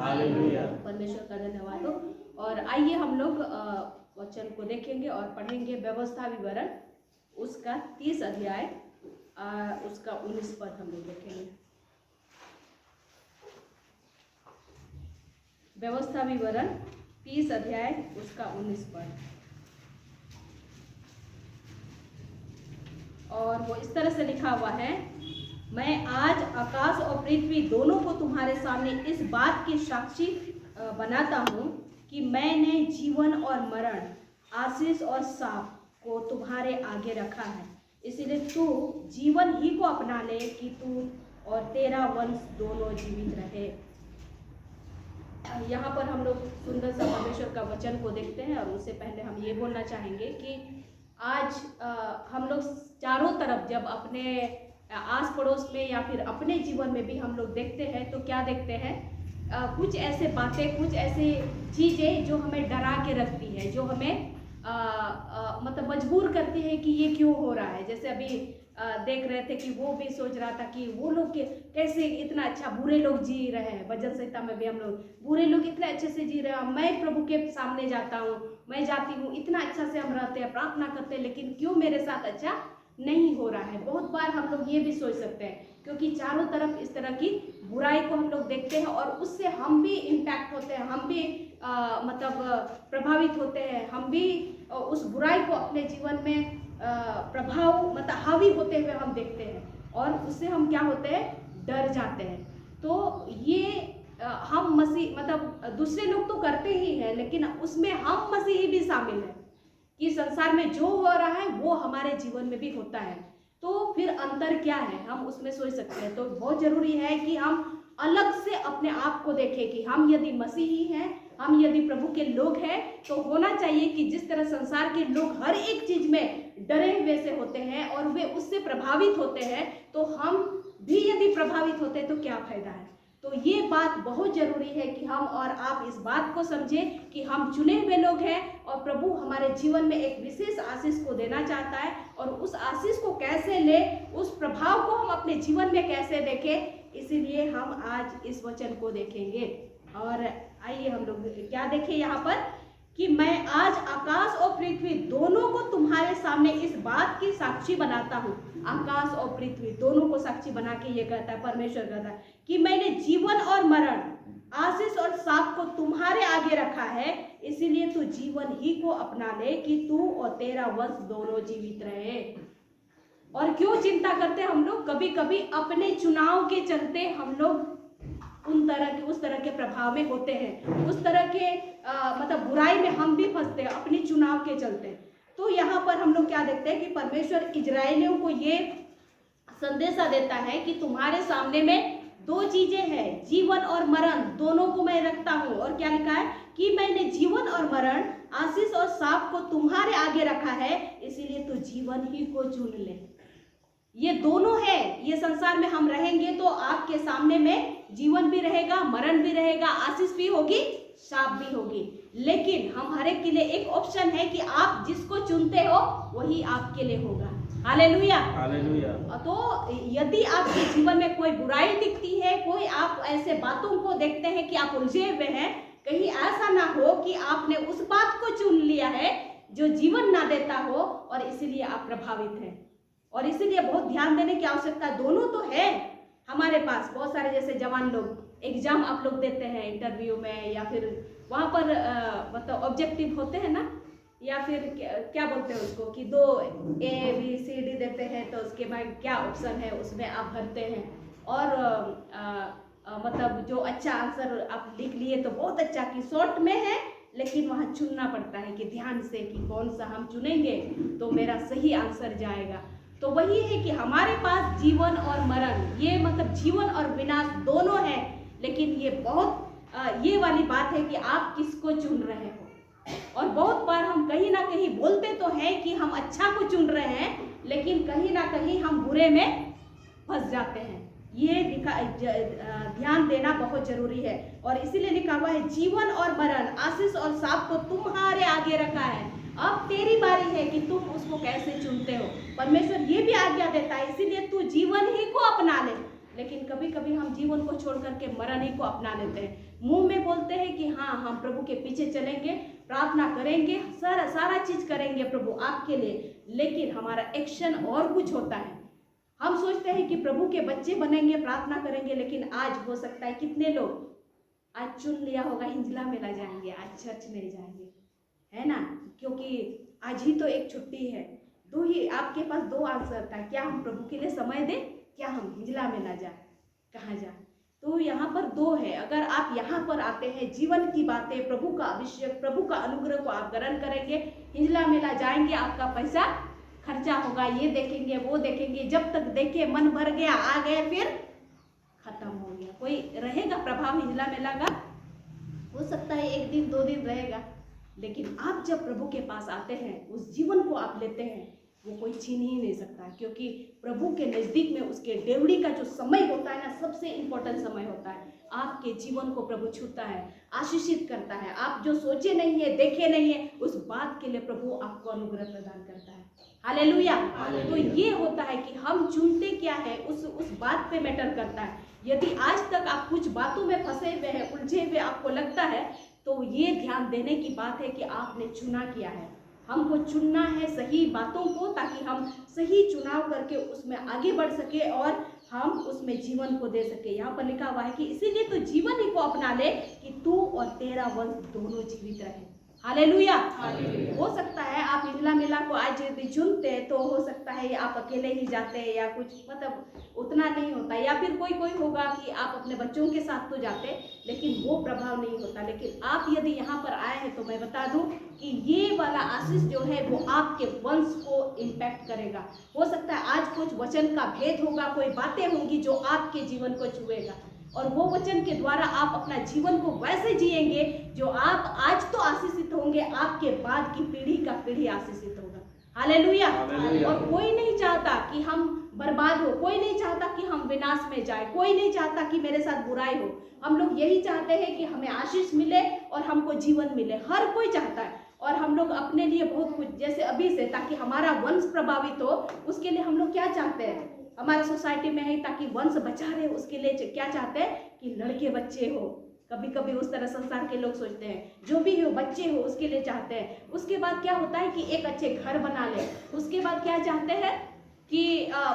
Hallelujah. परमेश्वर का धन्यवाद हो। और आइए हम लोग वचन को देखेंगे और पढ़ेंगे। व्यवस्था विवरण उसका 30 अध्याय उसका 19 पद हम लोग देखेंगे। व्यवस्था विवरण 30 अध्याय उसका 19 पद। और वो इस तरह से लिखा हुआ है, मैं आज आकाश और पृथ्वी दोनों को तुम्हारे सामने इस बात की साक्षी बनाता हूँ कि मैंने जीवन और मरण, आशीष और शाप को तुम्हारे आगे रखा है। इसलिए तू जीवन ही को अपना ले कि तू और तेरा वंश दोनों जीवित रहे। यहाँ पर हम लोग सुंदर सा परमेश्वर का वचन को देखते हैं। और उससे पहले हम ये बोलना चाहेंगे कि आज हम लोग चारों तरफ जब अपने आस पड़ोस में या फिर अपने जीवन में भी हम लोग देखते हैं तो क्या देखते हैं, कुछ ऐसे बातें, कुछ ऐसी चीज़ें जो हमें डरा के रखती है, जो हमें मतलब मजबूर करती है कि ये क्यों हो रहा है। जैसे अभी देख रहे थे कि वो भी सोच रहा था कि वो लोग कैसे इतना अच्छा, बुरे लोग जी रहे हैं। भजन संहिता में भी हम लोग, बुरे लोग इतने अच्छे से जी रहे हैं, मैं प्रभु के सामने जाता हूँ, मैं जाती हूँ, इतना अच्छा से हम रहते हैं, प्रार्थना करते हैं, लेकिन क्यों मेरे साथ अच्छा नहीं हो रहा है। बहुत बार हम लोग ये भी सोच सकते हैं, क्योंकि चारों तरफ इस तरह की बुराई को हम लोग देखते हैं और उससे हम भी इम्पैक्ट होते हैं, हम भी मतलब प्रभावित होते हैं, हम भी उस बुराई को अपने जीवन में प्रभाव मतलब हावी होते हुए हम देखते हैं और उससे हम क्या होते हैं, डर जाते हैं। तो ये हम मसीह मतलब दूसरे लोग तो करते ही हैं, लेकिन उसमें हम मसीही भी शामिल हैं कि संसार में जो हो रहा है वो हमारे जीवन में भी होता है। तो फिर अंतर क्या है, हम उसमें सोच सकते हैं। तो बहुत जरूरी है कि हम अलग से अपने आप को देखें कि हम यदि मसीही हैं, हम यदि प्रभु के लोग हैं, तो होना चाहिए कि जिस तरह संसार के लोग हर एक चीज में डरे हुए से होते हैं और वे उससे प्रभावित होते हैं, तो हम भी यदि प्रभावित होते हैं तो क्या फायदा है। तो ये बात बहुत जरूरी है कि हम और आप इस बात को समझें कि हम चुने हुए लोग हैं और प्रभु हमारे जीवन में एक विशेष आशीष को देना चाहता है। और उस आशीष को कैसे ले, उस प्रभाव को हम अपने जीवन में कैसे देखें, इसीलिए हम आज इस वचन को देखेंगे। और आइए हम लोग क्या देखें यहाँ पर कि मैं आज आकाश और पृथ्वी दोनों को तुम्हारे सामने इस बात की साक्षी बनाता हूँ। आकाश और पृथ्वी दोनों को साक्षी बना के ये कहता है, परमेश्वर कहता है कि मैंने जीवन और मरण, आशीष और शाप को तुम्हारे आगे रखा है। इसीलिए तू जीवन ही को अपना ले कि तू और तेरा वंश दोनों जीवित रहे। और क्यों चिंता करते हम लोग, कभी कभी अपने चुनाव के चलते हम लोग उस तरह के प्रभाव में होते हैं, उस तरह के मतलब बुराई में हम भी फंसते हैं अपने चुनाव के चलते। तो यहाँ पर हम लोग क्या देखते हैं कि परमेश्वर इजरायलियों को ये संदेशा देता है कि तुम्हारे सामने में दो चीजें हैं, जीवन और मरण, दोनों को मैं रखता हूँ। और क्या लिखा है कि मैंने जीवन और मरण, आशीष और शाप को तुम्हारे आगे रखा है, इसीलिए तू जीवन ही को चुन ले। ये दोनों है, ये संसार में हम रहेंगे तो आपके सामने में जीवन भी रहेगा, मरण भी रहेगा, आशीष भी होगी, शाप भी होगी। लेकिन हम हर एक के लिए एक ऑप्शन है कि आप जिसको चुनते हो वही आपके लिए होगा। Hallelujah, hallelujah. तो यदि आपके जीवन में कोई बुराई दिखती है, कोई आप ऐसे बातों को देखते हैं कि आप उलझे हुए हैं, कहीं ऐसा ना हो कि आपने उस बात को चुन लिया है जो जीवन ना देता हो और इसीलिए आप प्रभावित हैं। और इसीलिए बहुत ध्यान देने की आवश्यकता है। दोनों तो है हमारे पास। बहुत सारे जैसे जवान लोग एग्जाम आप लोग देते हैं इंटरव्यू में, या फिर वहाँ पर मतलब ऑब्जेक्टिव होते हैं ना, या फिर क्या बोलते हैं उसको कि 2 ABCD देते हैं, तो उसके बाद क्या ऑप्शन है उसमें आप भरते हैं। और मतलब जो अच्छा आंसर आप लिख लिए तो बहुत अच्छा, कि शॉर्ट में है, लेकिन वहाँ चुनना पड़ता है कि ध्यान से कि कौन सा हम चुनेंगे तो मेरा सही आंसर जाएगा। तो वही है कि हमारे पास जीवन और मरण, ये मतलब जीवन और विनाश दोनों है। लेकिन ये बहुत ये वाली बात है कि आप किसको चुन रहे हो। और बहुत बार हम कहीं ना कहीं बोलते तो हैं कि हम अच्छा को चुन रहे हैं, लेकिन कहीं ना कहीं हम बुरे में फंस जाते हैं। ये ध्यान देना बहुत जरूरी है। और इसीलिए लिखा हुआ है जीवन और मरण, आशीष और शाप को तुम्हारे आगे रखा है। अब तेरी बारी है कि तुम उसको कैसे चुनते हो। परमेश्वर ये भी आज्ञा देता है, इसीलिए तू जीवन ही को अपना ले। लेकिन कभी कभी हम जीवन को छोड़ करके मरण ही को अपना लेते हैं। मुंह में बोलते हैं कि हाँ हम प्रभु के पीछे चलेंगे, प्रार्थना करेंगे, सारा चीज करेंगे प्रभु आपके लिए, लेकिन हमारा एक्शन और कुछ होता है। हम सोचते हैं कि प्रभु के बच्चे बनेंगे, प्रार्थना करेंगे, लेकिन आज हो सकता है कितने लोग आज चुन लिया होगा हिंजला मेला जाएंगे, आज चर्च नहीं जाएंगे, है ना, क्योंकि आज ही तो एक छुट्टी है। दो ही आपके पास दो आंसर था, क्या हम प्रभु के लिए समय दें, क्या हम हिंजला मेला जाए, कहाँ जाए। तो यहाँ पर दो है। अगर आप यहाँ पर आते हैं, जीवन की बातें, प्रभु का अभिषेक, प्रभु का अनुग्रह को आप ग्रहण करेंगे, हिंजला मेला जाएंगे, आपका पैसा खर्चा होगा, ये देखेंगे वो देखेंगे, जब तक देखे मन भर गया, आ गए, फिर खत्म हो गया। कोई रहेगा प्रभाव हिंजला मेला का? हो सकता है 1 दिन 2 दिन रहेगा, लेकिन आप जब प्रभु के पास आते हैं, उस जीवन को आप लेते हैं, वो कोई छीन ही नहीं सकता, क्योंकि प्रभु के नज़दीक में उसके डेवड़ी का जो समय होता है ना, सबसे इम्पोर्टेंट समय होता है। आपके जीवन को प्रभु छूता है, आशीषित करता है। आप जो सोचे नहीं है, देखे नहीं है, उस बात के लिए प्रभु आपको अनुग्रह प्रदान करता है। हालेलुया। तो ये होता है कि हम चुनते क्या है, उस बात पे मैटर करता है। यदि आज तक आप कुछ बातों में फंसे हुए हैं, उलझे हुए आपको लगता है, तो ये ध्यान देने की बात है कि आपने चुना किया है। हमको चुनना है सही बातों को, ताकि हम सही चुनाव करके उसमें आगे बढ़ सके और हम उसमें जीवन को दे सके। यहाँ पर लिखा हुआ है कि इसीलिए तो जीवन ही को अपना ले कि तू और तेरा वंश दोनों जीवित रहे। हालेलुया। हो सकता है आप हिंजला मेला को आज यदि चुनते तो हो सकता है आप अकेले ही जाते या कुछ मतलब उतना नहीं होता, या फिर कोई होगा कि आप अपने बच्चों के साथ तो जाते, लेकिन वो प्रभाव नहीं होता। लेकिन आप यदि यहाँ पर आए हैं तो मैं बता दूं कि ये वाला आशीष जो है वो आपके वंश को इम्पैक्ट करेगा। हो सकता है आज कुछ वचन का भेद होगा, कोई बातें होंगी जो आपके जीवन को छुएगा, और वो वचन के द्वारा आप अपना जीवन को वैसे जिएंगे जो आप आज तो आशीषित होंगे, आपके बाद की पीढ़ी का पीढ़ी आशीषित होगा। हालेलुया। और कोई नहीं चाहता कि हम बर्बाद हो, कोई नहीं चाहता कि हम विनाश में जाए, कोई नहीं चाहता कि मेरे साथ बुराई हो। हम लोग यही चाहते हैं कि हमें आशीष मिले और हमको जीवन मिले, हर कोई चाहता है। और हम लोग अपने लिए बहुत कुछ, जैसे अभी से, ताकि हमारा वंश प्रभावित हो, उसके लिए हम लोग क्या चाहते हैं, हमारे सोसाइटी में है ताकि वंश बचा रहे, उसके लिए क्या चाहते हैं कि लड़के बच्चे हो। कभी कभी उस तरह संसार के लोग सोचते हैं, जो भी हो बच्चे हो, उसके लिए चाहते हैं। उसके बाद क्या होता है कि एक अच्छे घर बना ले, उसके बाद क्या चाहते हैं कि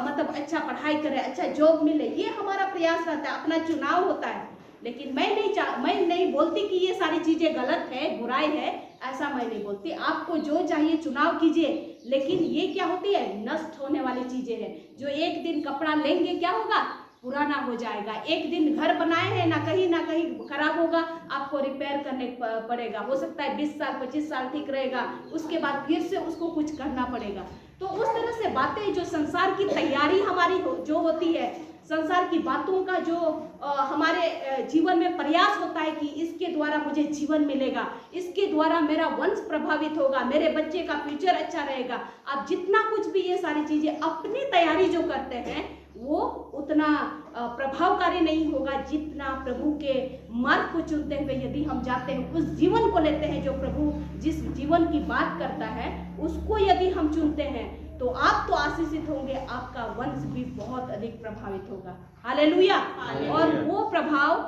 मतलब अच्छा पढ़ाई करे, अच्छा जॉब मिले, ये हमारा प्रयास रहता है, अपना चुनाव होता है। लेकिन मैं नहीं बोलती कि ये सारी चीजें गलत है, बुराई है, ऐसा मैं नहीं बोलती। आपको जो चाहिए चुनाव कीजिए, लेकिन ये क्या होती है, नष्ट होने वाली चीजें हैं। जो एक दिन कपड़ा लेंगे क्या होगा, पुराना हो जाएगा। एक दिन घर बनाए हैं ना कहीं खराब होगा, आपको रिपेयर करने पड़ेगा। हो सकता है 20 साल 25 साल ठीक रहेगा, उसके बाद फिर से उसको कुछ करना पड़ेगा। तो उस तरह से बातें, जो संसार की तैयारी हमारी जो होती है, संसार की बातों का जो हमारे जीवन में प्रयास होता है कि इसके द्वारा मुझे जीवन मिलेगा, इसके द्वारा मेरा वंश प्रभावित होगा, मेरे बच्चे का फ्यूचर अच्छा रहेगा। आप जितना कुछ भी ये सारी चीजें अपनी तैयारी जो करते हैं, वो उतना प्रभावकारी नहीं होगा जितना प्रभु के मार्ग को चुनते हुए यदि हम जाते हैं, उस जीवन को लेते हैं जो प्रभु जिस जीवन की बात करता है, उसको यदि हम चुनते हैं, तो आप तो आशीषित होंगे, आपका वंश भी बहुत अधिक प्रभावित होगा। हालेलुया। और वो प्रभाव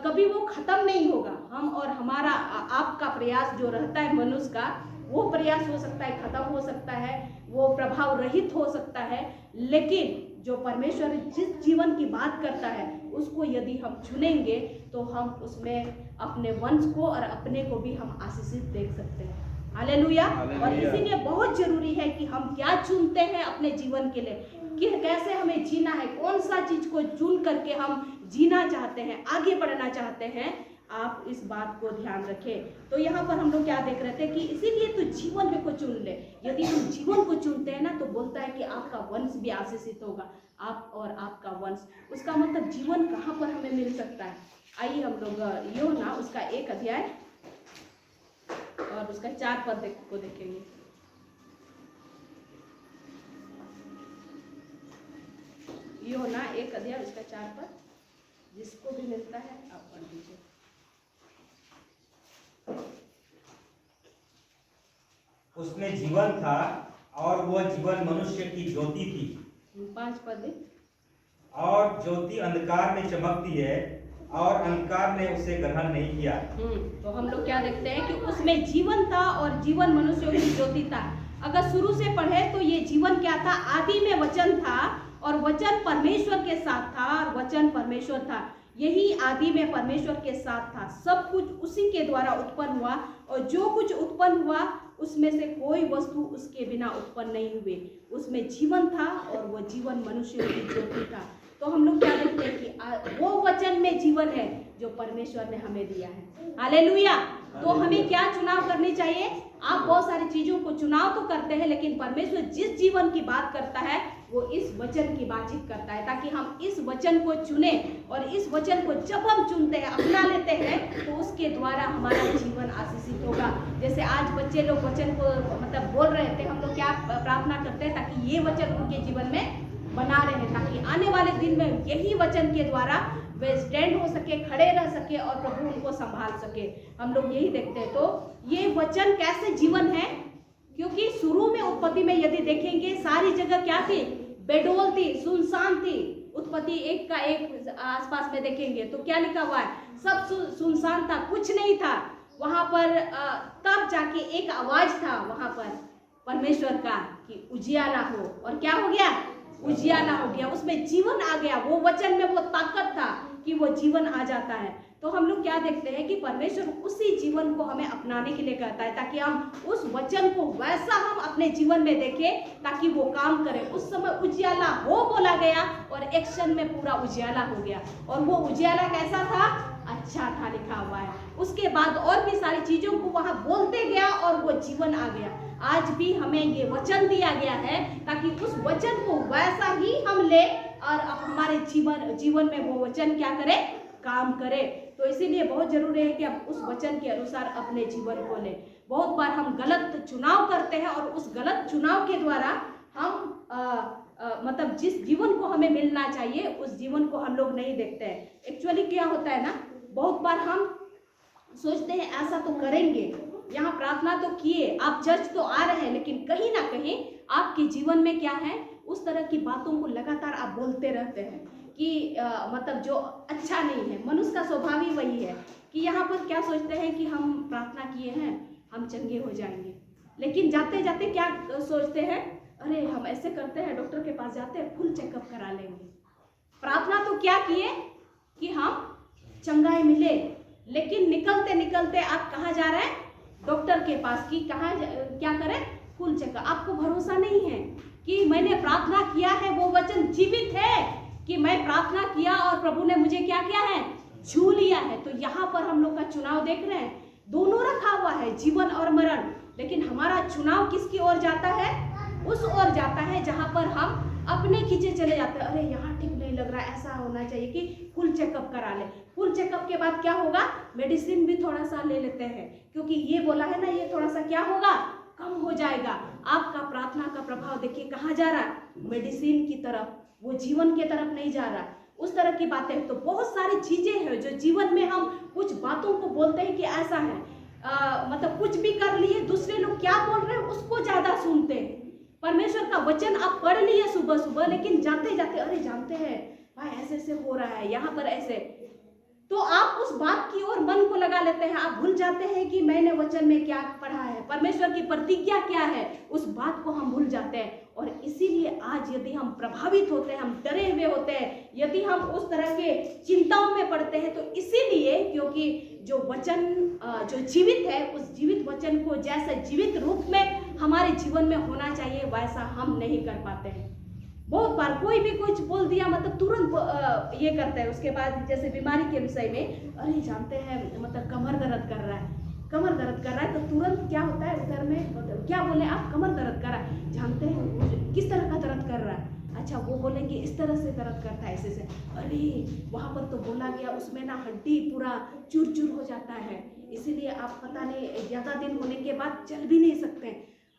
कभी वो खत्म नहीं होगा। हम और हमारा आपका प्रयास जो रहता है मनुष्य का, वो प्रयास हो सकता है खत्म हो सकता है, वो प्रभाव रहित हो सकता है, लेकिन जो परमेश्वर जिस जीवन की बात करता है, उसको यदि हम चुनेंगे तो हम उसमें अपने वंश को और अपने को भी हम आशीषित देख सकते हैं। हालेलुया। और इसीलिए बहुत जरूरी है कि हम क्या चुनते हैं अपने जीवन के लिए, कि कैसे हमें जीना है, कौन सा चीज को चुन करके हम जीना चाहते हैं, आगे बढ़ना चाहते हैं। आप इस बात को ध्यान रखें। तो यहाँ पर हम लोग क्या देख रहे थे कि इसीलिए तो जीवन में को चुन ले। यदि हम जीवन को चुनते हैं ना, तो बोलता है कि आपका वंश भी आशीषित होगा, आप और आपका वंश। उसका मतलब जीवन कहाँ पर हमें मिल सकता है। आइए हम लोग यूहन्ना उसका 1 अध्याय और उसका 4 पद को देखेंगे। यूहन्ना 1 अध्याय उसका 4 पद, जिसको भी मिलता है आप पढ़ लीजिए। उसमें जीवन था और वह जीवन मनुष्य की ज्योति थी। 5 पद। और ज्योति अंधकार में चमकती है और अंधकार ने उसे ग्रहण नहीं किया। तो हम लोग क्या देखते हैं कि उसमें जीवन था और जीवन मनुष्यों की ज्योति था। अगर शुरू से पढ़े तो ये जीवन क्या था? आदि में वचन था और वचन परमेश्वर के साथ था और वचन परमेश्वर था। यही आदि में परमेश्वर के साथ था। सब कुछ उसी के द्वारा उत्पन्न हुआ और जो कुछ उत्पन्न हुआ उसमें से कोई वस्तु उसके बिना उत्पन्न नहीं हुई। उसमें जीवन था और वो जीवन मनुष्यों की ज्योति था। तो हम लोग क्या देखते हैं कि वो वचन में जीवन है जो परमेश्वर ने हमें दिया है। हालेलुया। तो हमें क्या चुनाव करनी चाहिए? आप बहुत सारी चीजों को चुनाव तो करते हैं, लेकिन परमेश्वर जिस जीवन की बात करता है वो इस वचन की बातचीत करता है, ताकि हम इस वचन को चुने। और इस वचन को जब हम चुनते हैं, अपना लेते हैं, तो उसके द्वारा हमारा जीवन आशीषित होगा। जैसे आज बच्चे लोग वचन को मतलब बोल रहे थे, हम लोग क्या प्रार्थना करते हैं? ताकि ये वचन उनके जीवन में बना रहे, ताकि आने वाले दिन में यही वचन के द्वारा वे स्टैंड हो सके, खड़े रह सके और प्रभु उनको संभाल सके। हम लोग यही देखते हैं। तो ये वचन कैसे जीवन है? क्योंकि शुरू में उत्पत्ति में यदि देखेंगे सारी जगह क्या थी? बेडोल थी, सुनसान थी। उत्पत्ति 1 का 1 आसपास में देखेंगे तो क्या लिखा हुआ है? सब सुनसान था, कुछ नहीं था वहां पर। तब जाके एक आवाज था वहां पर परमेश्वर का कि उजियाला हो, और क्या हो गया? उजियाला हो गया। उसमें जीवन आ गया। वो वचन में वो ताकत था कि वो जीवन आ जाता है। तो हम लोग क्या देखते हैं कि परमेश्वर उसी जीवन को हमें अपनाने के लिए कहता है, ताकि हम उस वचन को वैसा हम अपने जीवन में देखें, ताकि वो काम करे। उस समय उजियाला हो बोला गया और एक्शन में पूरा उजियाला हो गया। और वो उजियाला कैसा था? अच्छा था, लिखा हुआ है। उसके बाद और भी सारी चीजों को वहां बोलते गया और वो जीवन आ गया। आज भी हमें ये वचन दिया गया है ताकि उस वचन को वैसा ही हम ले और हमारे जीवन में वो वचन क्या करे? काम करे। तो इसीलिए बहुत जरूरी है कि हम उस वचन के अनुसार अपने जीवन को लें। बहुत बार हम गलत चुनाव करते हैं और उस गलत चुनाव के द्वारा हम मतलब जिस जीवन को हमें मिलना चाहिए उस जीवन को हम लोग नहीं देखते हैं। एक्चुअली क्या होता है ना, बहुत बार हम सोचते हैं ऐसा तो करेंगे, यहाँ प्रार्थना तो किए, आप चर्च तो आ रहे हैं, लेकिन कहीं ना कहीं आपके जीवन में क्या है? उस तरह की बातों को लगातार आप बोलते रहते हैं कि मतलब जो अच्छा नहीं है। मनुष्य का स्वभाव ही वही है कि यहाँ पर क्या सोचते हैं कि हम प्रार्थना किए हैं, हम चंगे हो जाएंगे, लेकिन जाते जाते क्या सोचते हैं? अरे हम ऐसे करते हैं, डॉक्टर के पास जाते हैं, फुल चेकअप करा लेंगे। प्रार्थना तो क्या किए कि हम चंगाई मिले, लेकिन निकलते निकलते आप कहाँ जा रहे हैं? डॉक्टर के पास। कि कहाँ क्या करें? Full checkup. आपको भरोसा नहीं है कि मैंने प्रार्थना किया है, वो वचन जीवित है कि मैं प्रार्थना किया और प्रभु ने मुझे क्या किया है? छू लिया है। तो यहाँ पर हम लोग का चुनाव देख रहे हैं, दोनों रखा हुआ है, जीवन और मरण। लेकिन हमारा चुनाव किसकी ओर जाता है? उस ओर जाता है जहाँ पर हम अपने खींचे चले जाते हैं। अरे यहाँ ठीक नहीं लग रहा, ऐसा होना चाहिए कि फुल चेकअप करा ले। फुल चेकअप के बाद क्या होगा? मेडिसिन भी थोड़ा सा ले लेते हैं, क्योंकि ये बोला है ना, ये थोड़ा सा क्या होगा? कम हो जाएगा। आपका प्रार्थना का प्रभाव देखिए कहाँ जा रहा है? मेडिसिन की तरफ, वो जीवन की तरफ नहीं जा रहा। उस तरह की बातें। तो बहुत सारी चीजें हैं जो जीवन में हम कुछ बातों को बोलते हैं कि ऐसा है, मतलब कुछ भी कर लिए, दूसरे लोग क्या बोल रहे हैं उसको ज्यादा सुनते हैं। परमेश्वर का वचन आप पढ़ लिए सुबह सुबह, लेकिन जाते जाते अरे जानते हैं भाई ऐसे ऐसे हो रहा है, यहाँ पर ऐसे, तो आप उस बात की ओर मन को लगा लेते हैं। आप भूल जाते हैं कि मैंने वचन में क्या पढ़ा है, परमेश्वर की प्रतिज्ञा क्या है, उस बात को हम भूल जाते हैं। और इसीलिए आज यदि हम प्रभावित होते हैं, हम डरे हुए होते हैं, यदि हम उस तरह के चिंताओं में पड़ते हैं, तो इसीलिए क्योंकि जो वचन जो जीवित है, उस जीवित वचन को जैसे जीवित रूप में हमारे जीवन में होना चाहिए वैसा हम नहीं कर पाते हैं। बहुत बार कोई भी कुछ बोल दिया, मतलब तुरंत ये करते हैं। उसके बाद जैसे बीमारी के विषय में, अरे जानते हैं मतलब कमर दर्द कर रहा है, कमर दर्द कर रहा है, तो तुरंत क्या होता है उधर में, मतलब क्या बोले आप? कमर दर्द कर रहा है। जानते हैं किस तरह का दर्द कर रहा है? अच्छा वो बोलेंगे इस तरह से दर्द करता है, ऐसे से। अरे वहाँ पर तो बोला गया उसमें ना हड्डी पूरा चूर चूर हो जाता है, इसीलिए आप पता नहीं ज़्यादा दिन होने के बाद चल भी नहीं सकते।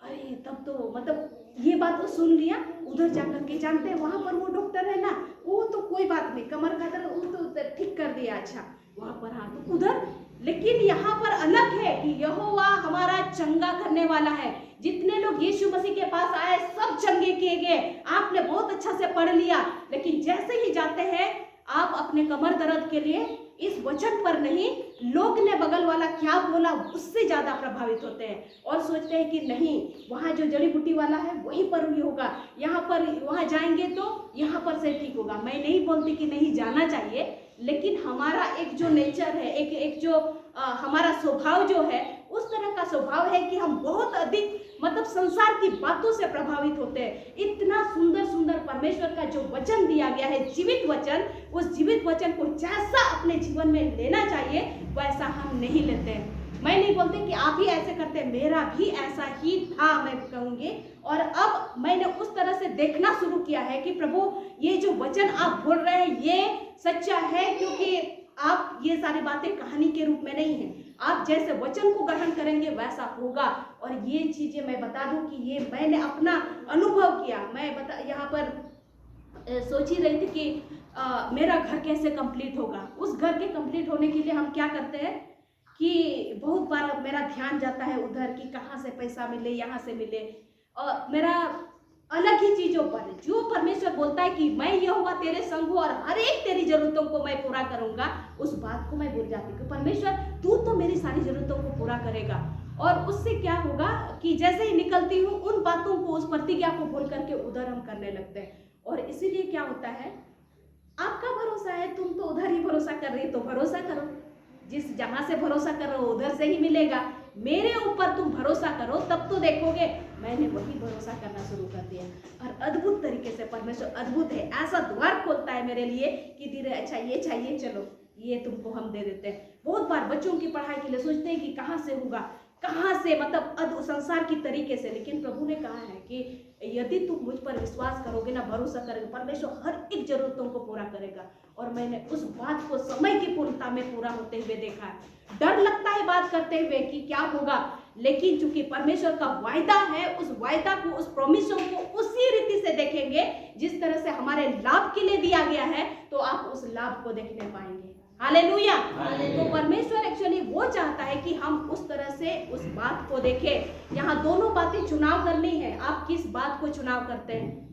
अरे तब तो मतलब ये बात तो सुन लिया, उधर जाकर के जानते हैं वहाँ पर वो डॉक्टर है ना, वो तो कोई बात नहीं, कमर का दर्द वो तो ठीक कर दिया। अच्छा वहाँ पर हाँ तो उधर, लेकिन यहाँ पर अलग है कि यहोवा हमारा चंगा करने वाला है। जितने लोग यीशु मसीह के पास आए सब चंगे किए गए। आपने बहुत अच्छा से पढ़ लिया, लेकिन जैसे ही जाते हैं आप अपने कमर दर्द के लिए इस वचन पर नहीं, लोग ने बगल वाला क्या बोला उससे ज़्यादा प्रभावित होते हैं और सोचते हैं कि नहीं, वहाँ जो जड़ी बूटी वाला है वहीं पर ये होगा, यहाँ पर वहाँ जाएंगे तो यहाँ पर से ठीक होगा। मैं नहीं बोलती कि नहीं जाना चाहिए, लेकिन हमारा एक जो नेचर है, एक जो हमारा स्वभाव जो है, उस तरह का स्वभाव है कि हम बहुत अधिक मतलब संसार की बातों से प्रभावित होते हैं। इतना सुंदर सुंदर परमेश्वर का जो वचन दिया गया है, जीवित वचन, उस जीवित वचन को जैसा अपने जीवन में लेना चाहिए वैसा हम नहीं लेते हैं। मैं नहीं बोलती कि आप ही ऐसे करते हैं, मेरा भी ऐसा ही था, मैं कहूँगी। और अब मैंने उस तरह से देखना शुरू किया है कि प्रभु, ये जो वचन आप बोल रहे हैं ये सच्चा है, क्योंकि आप ये सारी बातें कहानी के रूप में नहीं हैं। आप जैसे वचन को ग्रहण करेंगे वैसा होगा। और ये चीजें मैं बता दूं कि ये मैंने अपना अनुभव किया। मैं यहाँ पर सोच ही रही थी कि मेरा घर कैसे कंप्लीट होगा। उस घर के कंप्लीट होने के लिए हम क्या करते हैं कि बहुत बार मेरा ध्यान जाता है उधर कि कहाँ से पैसा मिले, यहाँ से मिले, और मेरा अलग ही चीजों पर। जो परमेश्वर बोलता है कि मैं यहोवा तेरे संग हूं और हर एक तेरी जरूरतों को मैं पूरा करूंगा, उस बात को मैं भूल जाती हूँ। परमेश्वर तू तो मेरी सारी जरूरतों को पूरा करेगा। और उससे क्या होगा कि जैसे ही निकलती हूँ उन बातों को, उस प्रतिज्ञा को भूल करके उधर हम करने लगते हैं। और इसीलिए क्या होता है, आपका भरोसा है, तुम तो उधर ही भरोसा कर रही, तो भरोसा करो। जिस जहां से भरोसा कर रहे हो उधर से ही मिलेगा। मेरे ऊपर तुम भरोसा करो, तब तो देखोगे। मैंने वही भरोसा करना शुरू कर दिया और अद्भुत तरीके से परमेश्वर अद्भुत है, ऐसा द्वार खोलता है मेरे लिए कि धीरे, अच्छा ये चाहिए, चलो ये तुमको हम दे देते हैं। बहुत बार बच्चों की पढ़ाई के लिए सोचते हैं कि कहाँ से होगा, कहाँ से, मतलब संसार की तरीके से। लेकिन प्रभु ने कहा है कि यदि तुम मुझ पर विश्वास करोगे ना, भरोसा करोगे, परमेश्वर हर एक जरूरतों को पूरा करेगा। और मैंने उस बात को समय की पूर्णता में पूरा होते हुए देखा है। डर लगता है बात करते हुए कि क्या होगा, लेकिन चूंकि परमेश्वर का वायदा है, उस वायदा को, उस प्रॉमिसों को उसी रीति से देखेंगे जिस तरह से हमारे लाभ के लिए दिया गया है, तो आप उस लाभ को देखने पाएंगे। हालेलुया। तो परमेश्वर एक्चुअली वो चाहता है कि हम उस तरह से उस बात को देखें। यहाँ दोनों बातें चुनाव करनी है। आप किस बात को चुनाव करते हैं?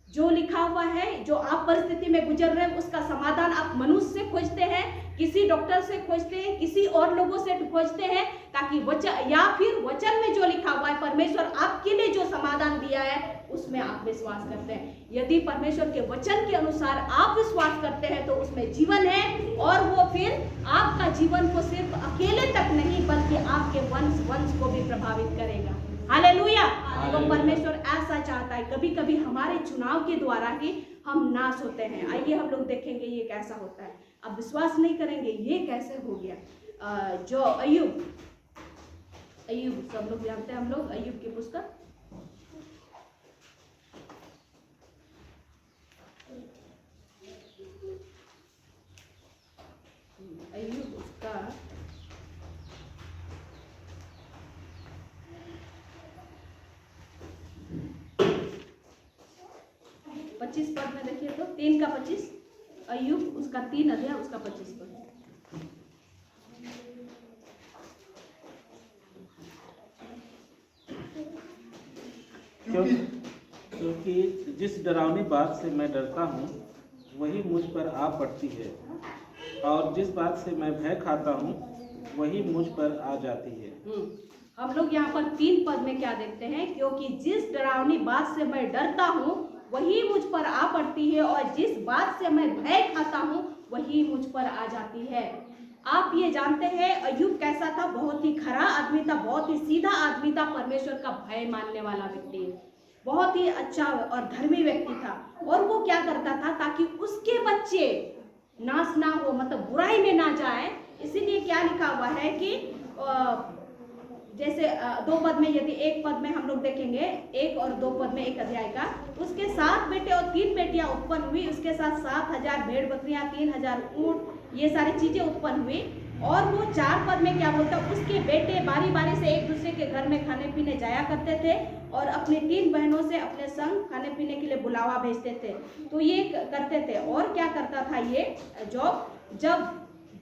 जो लिखा हुआ है, जो आप परिस्थिति में गुजर रहे हैं, उसका समाधान आप मनुष्य से खोजते हैं, किसी डॉक्टर से खोजते हैं, किसी और लोगों से खोजते हैं, ताकि वचन, या फिर वचन में जो लिखा हुआ है, परमेश्वर आपके लिए जो समाधान दिया है उसमें आप विश्वास करते हैं। यदि परमेश्वर के वचन के अनुसार आप विश्वास करते हैं तो उसमें जीवन है, और वो फिर आपका जीवन को सिर्फ अकेले तक नहीं बल्कि आपके वंश को भी प्रभावित करेगा। हालेलुया। तो परमेश्वर ऐसा चाहता है। कभी कभी हमारे चुनाव के द्वारा ही हम नाश होते हैं। आइए हम लोग देखेंगे ये कैसा होता है। अब विश्वास नहीं करेंगे ये कैसे हो गया। जो अय्यूब सब लोग जानते हैं, हम लोग अय्यूब की पुस्तक, अय्यूब उसका 25 पद में देखिए तो 3 का 25, अय्यूब उसका 3 अध्याय उसका 25 पद। क्योंकि जिस डरावनी बात से मैं डरता हूँ वही मुझ पर आ पड़ती है, और जिस बात से मैं भय खाता हूँ वही मुझ पर आ जाती है। हम लोग यहाँ पर 3 पद में क्या देखते हैं? क्योंकि जिस डरावनी बात से मैं डरता हूँ वही मुझ पर आ पड़ती है, और जिस बात से मैं भय खाता हूँ वही मुझ पर आ जाती है। आप ये जानते हैं अय्यूब कैसा था? बहुत ही खरा आदमी था, बहुत ही सीधा आदमी था, परमेश्वर का भय मानने वाला व्यक्ति, बहुत ही अच्छा और धर्मी व्यक्ति था। और वो क्या करता था ताकि उसके बच्चे नाश ना हो, मतलब बुराई में ना जाए। इसीलिए क्या लिखा हुआ है कि जैसे 2 पद में, यदि 1 पद में हम लोग देखेंगे, 1 और 2 पद में 1 अध्याय का, उसके 7 बेटे और 3 बेटियां उत्पन्न हुई, उसके साथ 7,000 भेड़ बकरियां, 3,000 ऊंट, ये सारी चीजें उत्पन्न हुई। और वो 4 पद में क्या बोलता, उसके बेटे बारी बारी से एक दूसरे के घर में खाने पीने जाया करते थे और अपनी 3 बहनों से अपने संग खाने पीने के लिए बुलावा भेजते थे। तो ये करते थे। और क्या करता था ये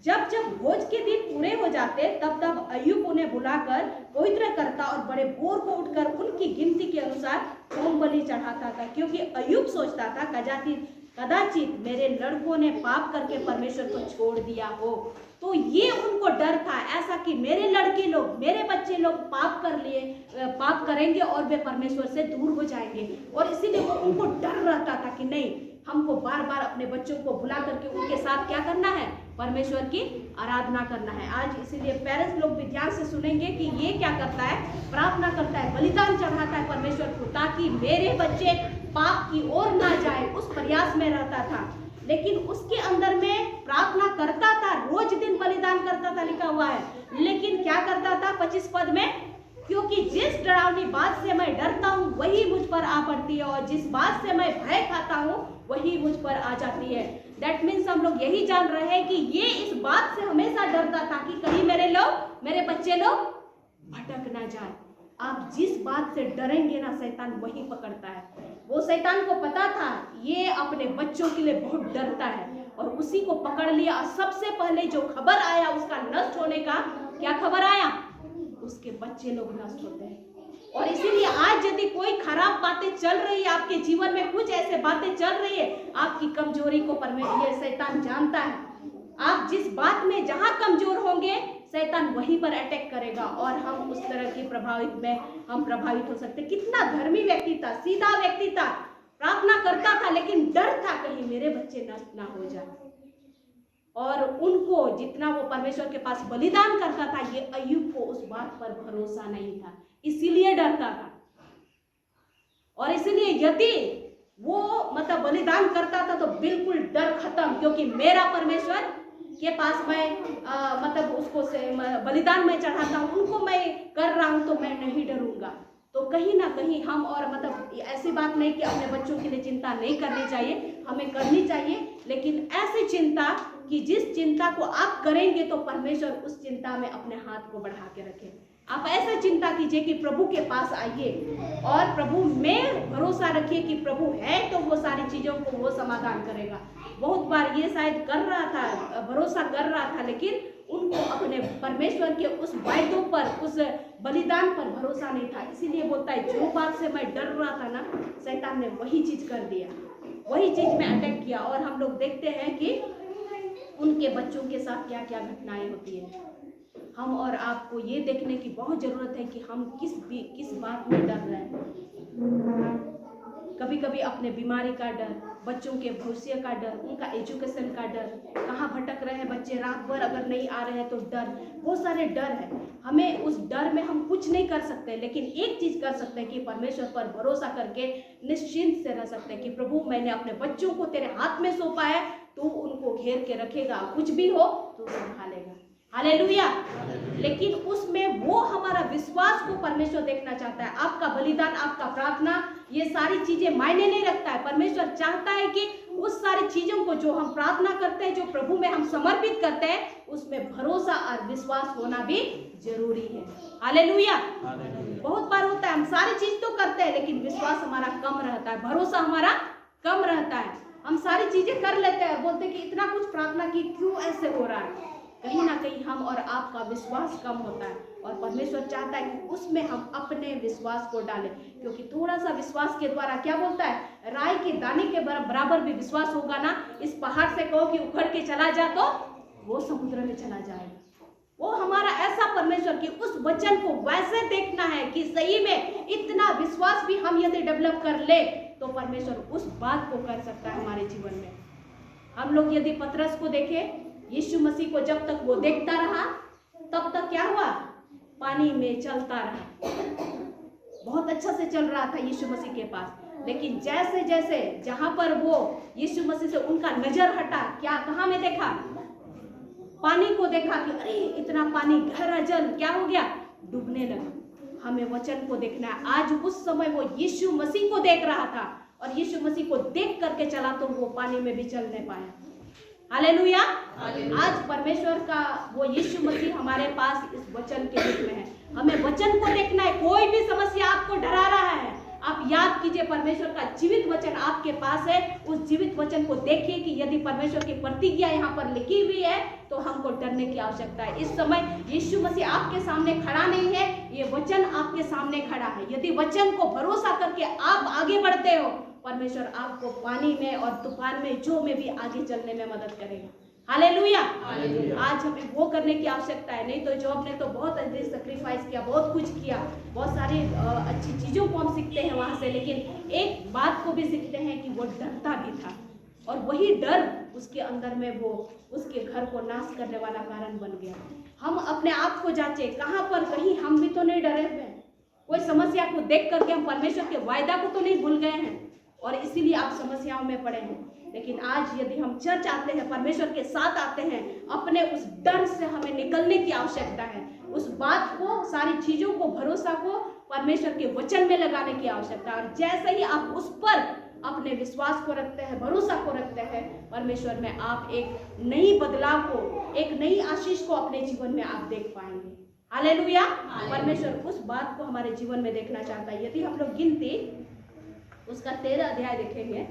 जब भोज के दिन पूरे हो जाते तब अय्यूब उन्हें बुलाकर पवित्र करता और बड़े भोर को उठकर उनकी गिनती के अनुसार होम बलि चढ़ाता था। क्योंकि अय्यूब सोचता था कदाचित मेरे लड़कों ने पाप करके परमेश्वर को छोड़ दिया हो। तो ये उनको डर था ऐसा कि मेरे लड़के लोग, मेरे बच्चे लोग पाप करेंगे और वे परमेश्वर से दूर हो जाएंगे। और इसीलिए उनको डर रहता था कि नहीं, हमको बार बार अपने बच्चों को बुला करके उनके साथ क्या करना है, परमेश्वर की आराधना करना है। आज इसीलिए पेरेंट्स लोग भी ध्यान से सुनेंगे कि ये क्या करता है, प्रार्थना करता है, बलिदान चढ़ाता है परमेश्वर को, ताकि मेरे बच्चे पाप की ओर ना जाए, उस प्रयास में रहता था। लेकिन उसके अंदर में प्रार्थना करता था, रोज दिन बलिदान करता था, लिखा हुआ है। लेकिन क्या करता था 25 पद में, क्योंकि जिस डरावनी बात से मैं डरता हूँ वही मुझ पर आ पड़ती है, और जिस बात से मैं भय खाता हूँ वही मुझ पर आ जाती है। दैट मीन्स हम लोग यही जान रहे हैं कि ये इस बात से हमेशा डरता था कि कहीं मेरे बच्चे लोग भटक ना जाए। आप जिस बात से डरेंगे ना, शैतान वही पकड़ता है। वो शैतान को पता था ये अपने बच्चों के लिए बहुत डरता है, और उसी को पकड़ लिया। और सबसे पहले जो खबर आया उसका नष्ट होने का, क्या खबर आया, उसके बच्चे लोग नष्ट होते हैं। और इसीलिए आज यदि कोई खराब बातें चल रही है आपके जीवन में, कुछ ऐसे बातें चल रही है, आपकी कमजोरी को परमेश्वर, ये शैतान जानता है। आप जिस बात में जहां कमजोर होंगे, शैतान वहीं पर अटैक करेगा, और हम उस तरह की प्रभावित हो सकते। कितना धर्मी व्यक्ति था, सीधा व्यक्ति था, प्रार्थना करता था, लेकिन डर था कहीं मेरे बच्चे नष्ट ना हो जाए। और उनको जितना वो परमेश्वर के पास बलिदान करता था, ये अय्यूब को उस बात पर भरोसा नहीं था, इसीलिए डरता था। और इसीलिए यदि वो बलिदान करता था तो बिल्कुल डर खत्म, क्योंकि मेरा परमेश्वर के पास मैं उसको से बलिदान में चढ़ाता हूँ, उनको मैं कर रहा हूँ, तो मैं नहीं डरूंगा। तो कहीं ना कहीं हम, और ऐसी बात नहीं कि अपने बच्चों के लिए चिंता नहीं करनी चाहिए, हमें करनी चाहिए, लेकिन ऐसी चिंता कि जिस चिंता को आप करेंगे तो परमेश्वर उस चिंता में अपने हाथ को बढ़ा के रखे। आप ऐसा चिंता कीजिए कि प्रभु के पास आइए और प्रभु में भरोसा रखिए कि प्रभु है तो वो सारी चीजों को वो समाधान करेगा। बहुत बार ये शायद कर रहा था, भरोसा कर रहा था, लेकिन उनको अपने परमेश्वर के उस वायदों पर, उस बलिदान पर भरोसा नहीं था। इसीलिए बोलता है जो बात से मैं डर रहा था ना, शैतान ने वही चीज कर दिया, वही चीज में अटैक किया। और हम लोग देखते हैं कि उनके बच्चों के साथ क्या क्या घटनाएं होती है। हम और आपको ये देखने की बहुत जरूरत है कि हम किस बात में डर रहे हैं। कभी कभी अपने बीमारी का डर, बच्चों के भविष्य का डर, उनका एजुकेशन का डर, कहाँ भटक रहे हैं बच्चे, रात भर अगर नहीं आ रहे हैं तो डर, बहुत सारे डर है। हमें उस डर में हम कुछ नहीं कर सकते, लेकिन एक चीज कर सकते हैं कि परमेश्वर पर भरोसा करके निश्चिंत से रह सकते हैं कि प्रभु मैंने अपने बच्चों को तेरे हाथ में सौंपा है, तू उनको घेर के रखेगा, कुछ भी हो तो संभालेगा। हालेलुया। लेकिन उसमें वो हमारा विश्वास को परमेश्वर देखना चाहता है। आपका बलिदान, आपका प्रार्थना, ये सारी चीजें मायने नहीं रखता है। परमेश्वर चाहता है कि उस सारी चीजों को जो हम प्रार्थना करते हैं, जो प्रभु में हम समर्पित करते हैं, उसमें भरोसा और विश्वास होना भी जरूरी है। हालेलुया। बहुत बार होता है हम सारी चीज तो करते हैं, लेकिन विश्वास हमारा कम रहता है, भरोसा हमारा कम रहता है। हम सारी चीजें कर लेते हैं, बोलते कि इतना कुछ प्रार्थना की, क्यों ऐसे हो रहा है। कहीं ना कहीं हम और आपका विश्वास कम होता है, और परमेश्वर चाहता है कि उसमें हम अपने विश्वास को डालें, क्योंकि थोड़ा सा विश्वास के द्वारा क्या बोलता है, राई के दाने के बराबर भी विश्वास होगा ना, इस पहाड़ से कहो कि उखड़ के चला जा तो वो समुद्र में चला जाएगा। वो हमारा ऐसा परमेश्वर कि उस वचन को वैसे देखना है कि सही में इतना विश्वास भी हम यदि डेवलप कर ले तो परमेश्वर उस बात को कर सकता है हमारे जीवन में। हम लोग यदि पतरस को देखें, यीशु मसीह को जब तक वो देखता रहा तब तक क्या हुआ, पानी में चलता रहा, बहुत अच्छा से चल रहा था यीशु मसीह के पास। लेकिन जैसे जैसे जहां पर वो यीशु मसीह से उनका नजर हटा, क्या कहां में देखा, पानी को देखा कि अरे इतना पानी, गहरा जल, क्या हो गया, डूबने लगा। हमें वचन को देखना है। आज उस समय वो यीशु मसीह को देख रहा था, और यीशु मसीह को देख करके चला तो वो पानी में भी चल नहीं पाया। हालेलुया। आज परमेश्वर का वो यीशु मसीह हमारे पास इस वचन के रूप में है। हमें वचन को देखना है। कोई भी समस्या आपको डरा रहा है, आप याद कीजिए परमेश्वर का जीवित वचन आपके पास है। उस जीवित वचन को देखिए कि यदि परमेश्वर की प्रतिज्ञा यहाँ पर लिखी हुई है तो हमको डरने की आवश्यकता है। इस समय यीशु मसीह आपके सामने खड़ा नहीं है, ये वचन आपके सामने खड़ा है। यदि वचन को भरोसा करके आप आगे बढ़ते हो परमेश्वर आपको पानी में और तूफान में जो में भी आगे चलने में मदद करेगा। हालेलुया। आज हमें वो करने की आवश्यकता है। नहीं तो जॉब ने तो बहुत अधिक सेक्रीफाइस किया, बहुत कुछ किया, बहुत सारी अच्छी चीज़ों को हम सीखते हैं वहाँ से, लेकिन एक बात को भी सीखते हैं कि वो डरता भी था, और वही डर उसके अंदर में वो उसके घर को नाश करने वाला कारण बन गया। हम अपने आप को जांचे, कहाँ पर कहीं हम भी तो नहीं डरे हुए हैं, कोई समस्या को देख करके हम परमेश्वर के वायदा को तो नहीं भूल गए हैं और इसीलिए आप समस्याओं में पड़े हैं। लेकिन आज यदि हम चर्च आते हैं, परमेश्वर के साथ आते हैं, अपने उस डर से हमें निकलने की आवश्यकता है। उस बात को, सारी चीज़ों को, भरोसा को परमेश्वर के वचन में लगाने की आवश्यकता है। और जैसे ही आप उस पर अपने विश्वास को रखते हैं, भरोसा को रखते हैं, परमेश्वर में आप एक नई बदलाव को, एक नई आशीष को अपने जीवन में आप देख पाएंगे। हालेलुया। परमेश्वर उस बात को हमारे जीवन में देखना चाहता है। यदि हम लोग गिनती उसका 13 अध्याय देखेंगे,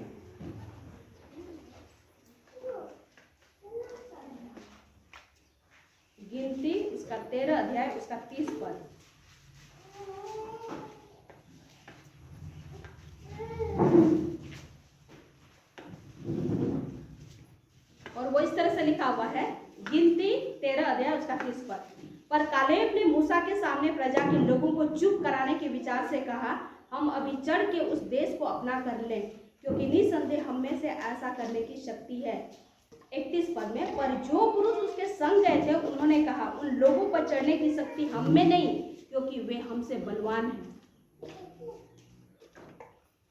गिनती उसका 13 अध्याय उसका 30 पद, और वो इस तरह से लिखा हुआ है, गिनती 13 अध्याय उसका 30 पद। पर कालेब ने मूसा के सामने प्रजा के लोगों को चुप कराने के विचार से कहा, हम अभी चढ़ के उस देश को अपना कर लें, क्योंकि निसंदेह हम में से ऐसा करने की शक्ति है। 31 पद में, पर जो पुरुष उसके संग गए थे उन्होंने कहा, उन लोगों पर चढ़ने की शक्ति हम में नहीं, क्योंकि वे हमसे बलवान हैं।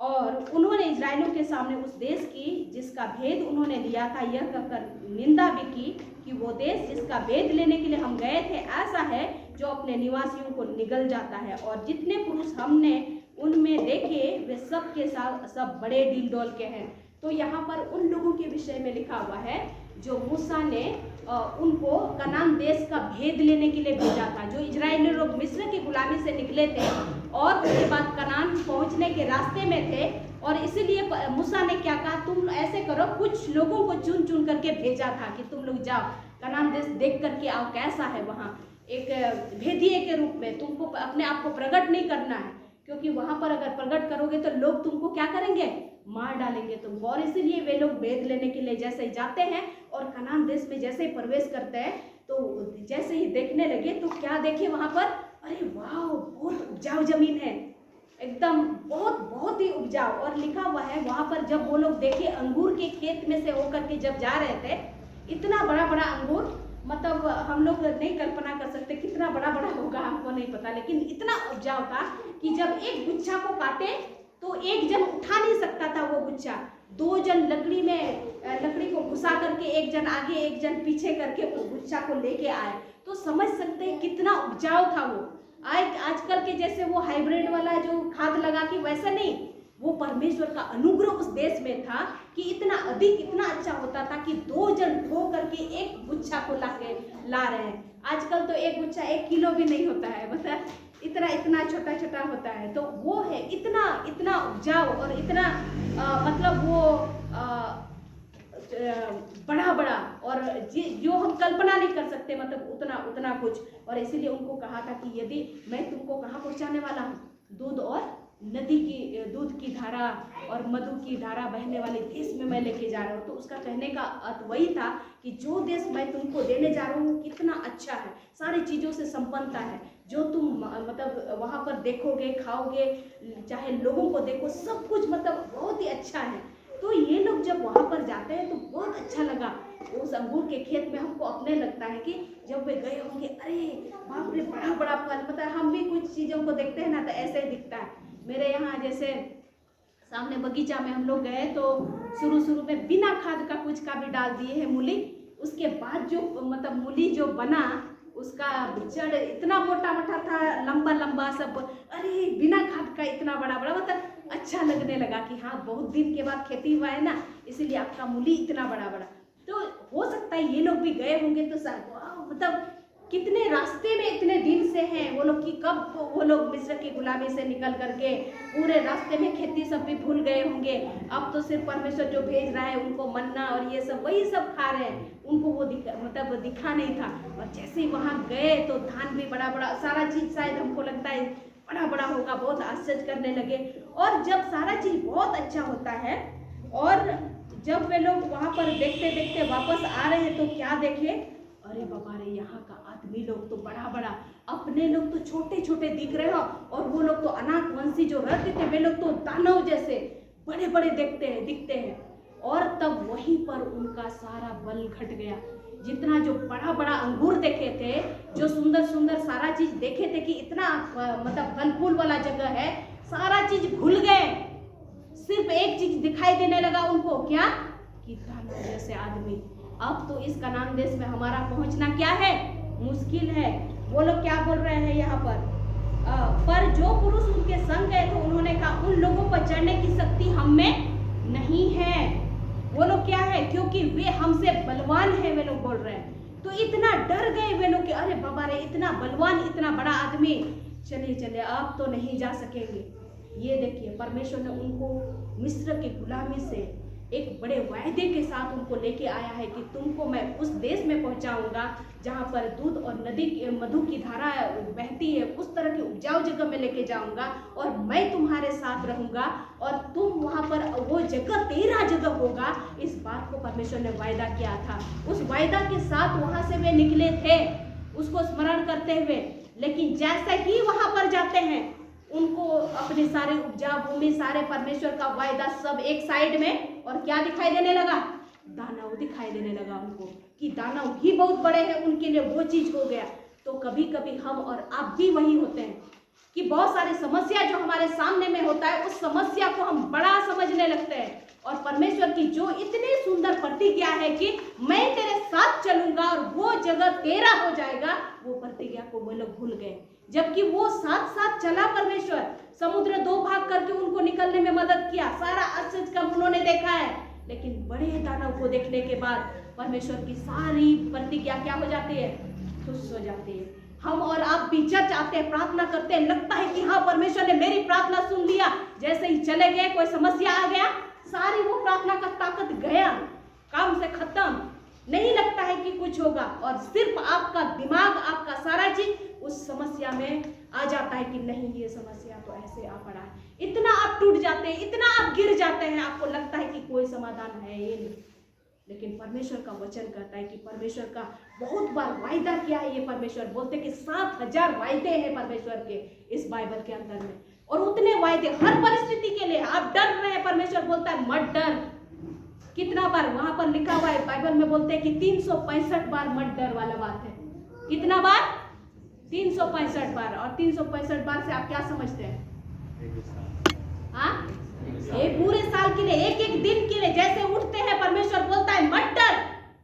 और उन्होंने इजराइलियों के सामने उस देश की जिसका भेद उन्होंने लिया था यह कहकर निंदा भी की कि वो देश जिसका भेद लेने के लिए हम गए थे ऐसा है जो अपने निवासियों को निगल जाता है, और जितने पुरुष हमने उनमें देखे वे सब के साथ सब बड़े डील डोल के हैं। तो यहाँ पर उन लोगों के विषय में लिखा हुआ है जो मूसा ने उनको कनान देश का भेद लेने के लिए भेजा था। जो इजराइली लोग मिस्र की गुलामी से निकले थे और उसके बाद कनान पहुंचने के रास्ते में थे, और इसीलिए मूसा ने क्या कहा, तुम ऐसे करो, कुछ लोगों को चुन चुन करके भेजा था कि तुम लोग जाओ कनान देश देख करके आओ कैसा है वहाँ। एक भेदिए के रूप में तुमको अपने आप को प्रकट नहीं करना है, क्योंकि वहाँ पर अगर प्रकट करोगे तो लोग तुमको क्या करेंगे, मार डालेंगे तुमको। और इसीलिए वे लोग भेद लेने के लिए जैसे ही जाते हैं और कनान देश में जैसे ही प्रवेश करते हैं तो जैसे ही देखने लगे तो क्या देखे वहाँ पर, अरे वाह बहुत उपजाऊ जमीन है, एकदम बहुत बहुत ही उपजाऊ। और लिखा हुआ है वहाँ पर जब वो लोग देखे अंगूर के खेत में से होकर के जब जा रहे थे, इतना बड़ा बड़ा अंगूर, मतलब हम लोग नहीं कल्पना कर सकते कितना बड़ा बड़ा होगा, हमको नहीं पता, लेकिन इतना उपजाऊ था कि जब एक गुच्छा को काटे तो एक जन उठा नहीं सकता था वो गुच्छा, दो जन लकड़ी को घुसा करके एक जन आगे एक जन पीछे करके उस गुच्छा को लेके आए। तो समझ सकते हैं कितना उपजाऊ था वो। आजकल के जैसे वो हाइब्रिड वाला जो खाद लगा के वैसा नहीं, वो परमेश्वर का अनुग्रह उस देश में था कि इतना अधिक इतना अच्छा होता था कि दो जन ठो करके एक गुच्छा को ला रहे हैं। आजकल तो एक गुच्छा 1 किलो भी नहीं होता है, मतलब इतना इतना छोटा छोटा होता है। तो वो है इतना इतना उपजाऊ और इतना मतलब वो बड़ा बड़ा, और जो हम कल्पना नहीं कर सकते, मतलब उतना उतना कुछ। और इसीलिए उनको कहा था कि यदि मैं तुमको कहाँ पहुँचाने वाला हूँ, दूध और नदी की, दूध की धारा और मधु की धारा बहने वाले देश में मैं लेके जा रहा हूँ। तो उसका कहने का अर्थ वही था कि जो देश मैं तुमको देने जा रहा हूँ कितना अच्छा है, सारी चीज़ों से संपन्नता है, जो तुम मतलब वहाँ पर देखोगे, खाओगे, चाहे लोगों को देखो, सब कुछ मतलब बहुत ही अच्छा है। तो ये लोग जब वहाँ पर जाते हैं तो बहुत अच्छा लगा। उस अंगूर के खेत में हमको अपने लगता है कि जब वे गए होंगे, अरे बाप रे बड़ा बड़ा फल, मतलब हम भी कुछ चीज़ों को देखते हैं ना तो ऐसे ही दिखता है। मेरे यहाँ जैसे सामने बगीचा में हम लोग गए तो शुरू में बिना खाद का कुछ का भी डाल दिए हैं मूली, उसके बाद जो मतलब मूली जो बना उसका जड़ इतना मोटा मोटा था, लंबा लंबा सब, अरे बिना खाद का इतना बड़ा बड़ा, मतलब अच्छा लगने लगा कि हाँ बहुत दिन के बाद खेती हुआ है ना, इसीलिए आपका मूली इतना बड़ा बड़ा। तो हो सकता है ये लोग भी गए होंगे तो मतलब कितने रास्ते में इतने दिन से हैं वो लोग कि कब वो लोग मिस्र की गुलामी से निकल करके पूरे रास्ते में खेती सब भी भूल गए होंगे। अब तो सिर्फ परमेश्वर जो भेज रहा है उनको मन्ना और ये सब वही सब खा रहे हैं, उनको वो मतलब दिखा नहीं था। और जैसे ही वहाँ गए तो धान भी बड़ा बड़ा, सारा चीज़ शायद हमको लगता है बड़ा बड़ा होगा, बहुत आश्चर्य करने लगे। और जब सारा चीज बहुत अच्छा होता है और जब वे लोग वहां पर देखते देखते वापस आ रहे हैं तो क्या देखे, अरे बाबा रे, यहाँ का आदमी लोग तो बड़ा बड़ा, अपने लोग तो छोटे छोटे दिख रहे हो और वो लोग तो अनाथ वंशी जो रहते थे वे लोग तो दानव जैसे बड़े बड़े दिखते हैं। और तब वहीं पर उनका सारा बल घट गया। जितना जो बड़ा बड़ा अंगूर देखे थे, जो सुंदर सुंदर सारा चीज देखे थे कि इतना मतलब फल फूल वाला जगह है, सारा चीज भूल गए। सिर्फ एक चीज दिखाई देने लगा उनको, क्या कि दानव जैसे आदमी। अब तो इस कनान देश में हमारा पहुंचना क्या है, मुश्किल है। वो लोग क्या बोल रहे हैं यहाँ पर जो पुरुष उनके संग गए थे उन्होंने कहा उन लोगों पर चढ़ने की शक्ति हम में नहीं है। वो लोग क्या है, क्योंकि वे हमसे बलवान है, वे लोग बोल रहे हैं। तो इतना डर गए वे लोग कि अरे बाबा रे, इतना बलवान, इतना बड़ा आदमी, चलिए आप तो नहीं जा सकेंगे। ये देखिए, परमेश्वर ने उनको मिस्र की गुलामी से एक बड़े वायदे के साथ उनको लेके आया है कि तुमको मैं उस देश में पहुंचाऊंगा जहां पर दूध और मधु की धारा बहती है, उस तरह की उपजाऊ जगह में लेके जाऊंगा और मैं तुम्हारे साथ रहूंगा और तुम वहां पर, वो जगह तेरा जगह होगा। इस बात को परमेश्वर ने वायदा किया था। उस वायदा के साथ वहां से वे निकले थे, उसको स्मरण करते हुए। लेकिन जैसे ही वहां पर जाते हैं, उनको अपने सारे उपजाऊ भूमि, सारे परमेश्वर का वायदा सब एक साइड में, और क्या दिखाई देने लगा, दानव दिखाई देने लगा उनको, कि दानव ही बहुत बड़े हैं उनके लिए, वो चीज हो गया। तो कभी कभी हम और आप भी वही होते हैं कि बहुत सारी समस्या जो हमारे सामने में होता है, उस समस्या को हम बड़ा समझने लगते हैं। और परमेश्वर की जो इतनी सुंदर प्रतिज्ञा है कि मैं तेरे साथ चलूंगा और वो जगह तेरा हो जाएगा, वो प्रतिज्ञा को वो लोग भूल गए। जबकि वो साथ साथ चला परमेश्वर, समुद्र दो भाग करके उनको निकलने में मदद किया, सारा आश्चर्य काम उन्होंने देखा है। लेकिन बड़े दानव को देखने के बाद परमेश्वर की सारी प्रतिज्ञा क्या हो जाती है, खुश हो जाती है। हम और आप भी चर्च आते हैं, प्रार्थना करते हैं, लगता है कि हाँ परमेश्वर ने मेरी प्रार्थना सुन लिया। जैसे ही चले गए, कोई समस्या आ गया, सारी वो प्रार्थना का ताकत गया, काम से खत्म, नहीं लगता है कि कुछ होगा। और सिर्फ आपका दिमाग, आपका सारा चीज उस समस्या में आ जाता है कि नहीं, ये समस्या तो ऐसे आ पड़ा है। इतना आप टूट जाते हैं, इतना आप गिर जाते हैं, आपको लगता है कि कोई समाधान है ये नहीं। लेकिन परमेश्वर का वचन कहता है कि परमेश्वर का बहुत बार वायदा किया है। ये परमेश्वर बोलते कि 7000 वायदे हैं परमेश्वर के इस बाइबल के अंदर में, और उतने वायदे हर परिस्थिति के लिए। आप डर रहे हैं, परमेश्वर बोलता है मत डर। कितना बार वहां पर लिखा हुआ है बाइबल में, बोलते हैं कि 365 बार मत डर वाला बात है। कितना बार, 365 बार। और 365 बार से आप क्या समझते हैं, हाँ, ये पूरे साल के लिए, एक एक दिन के लिए। जैसे उठते हैं परमेश्वर बोलता है मत डर,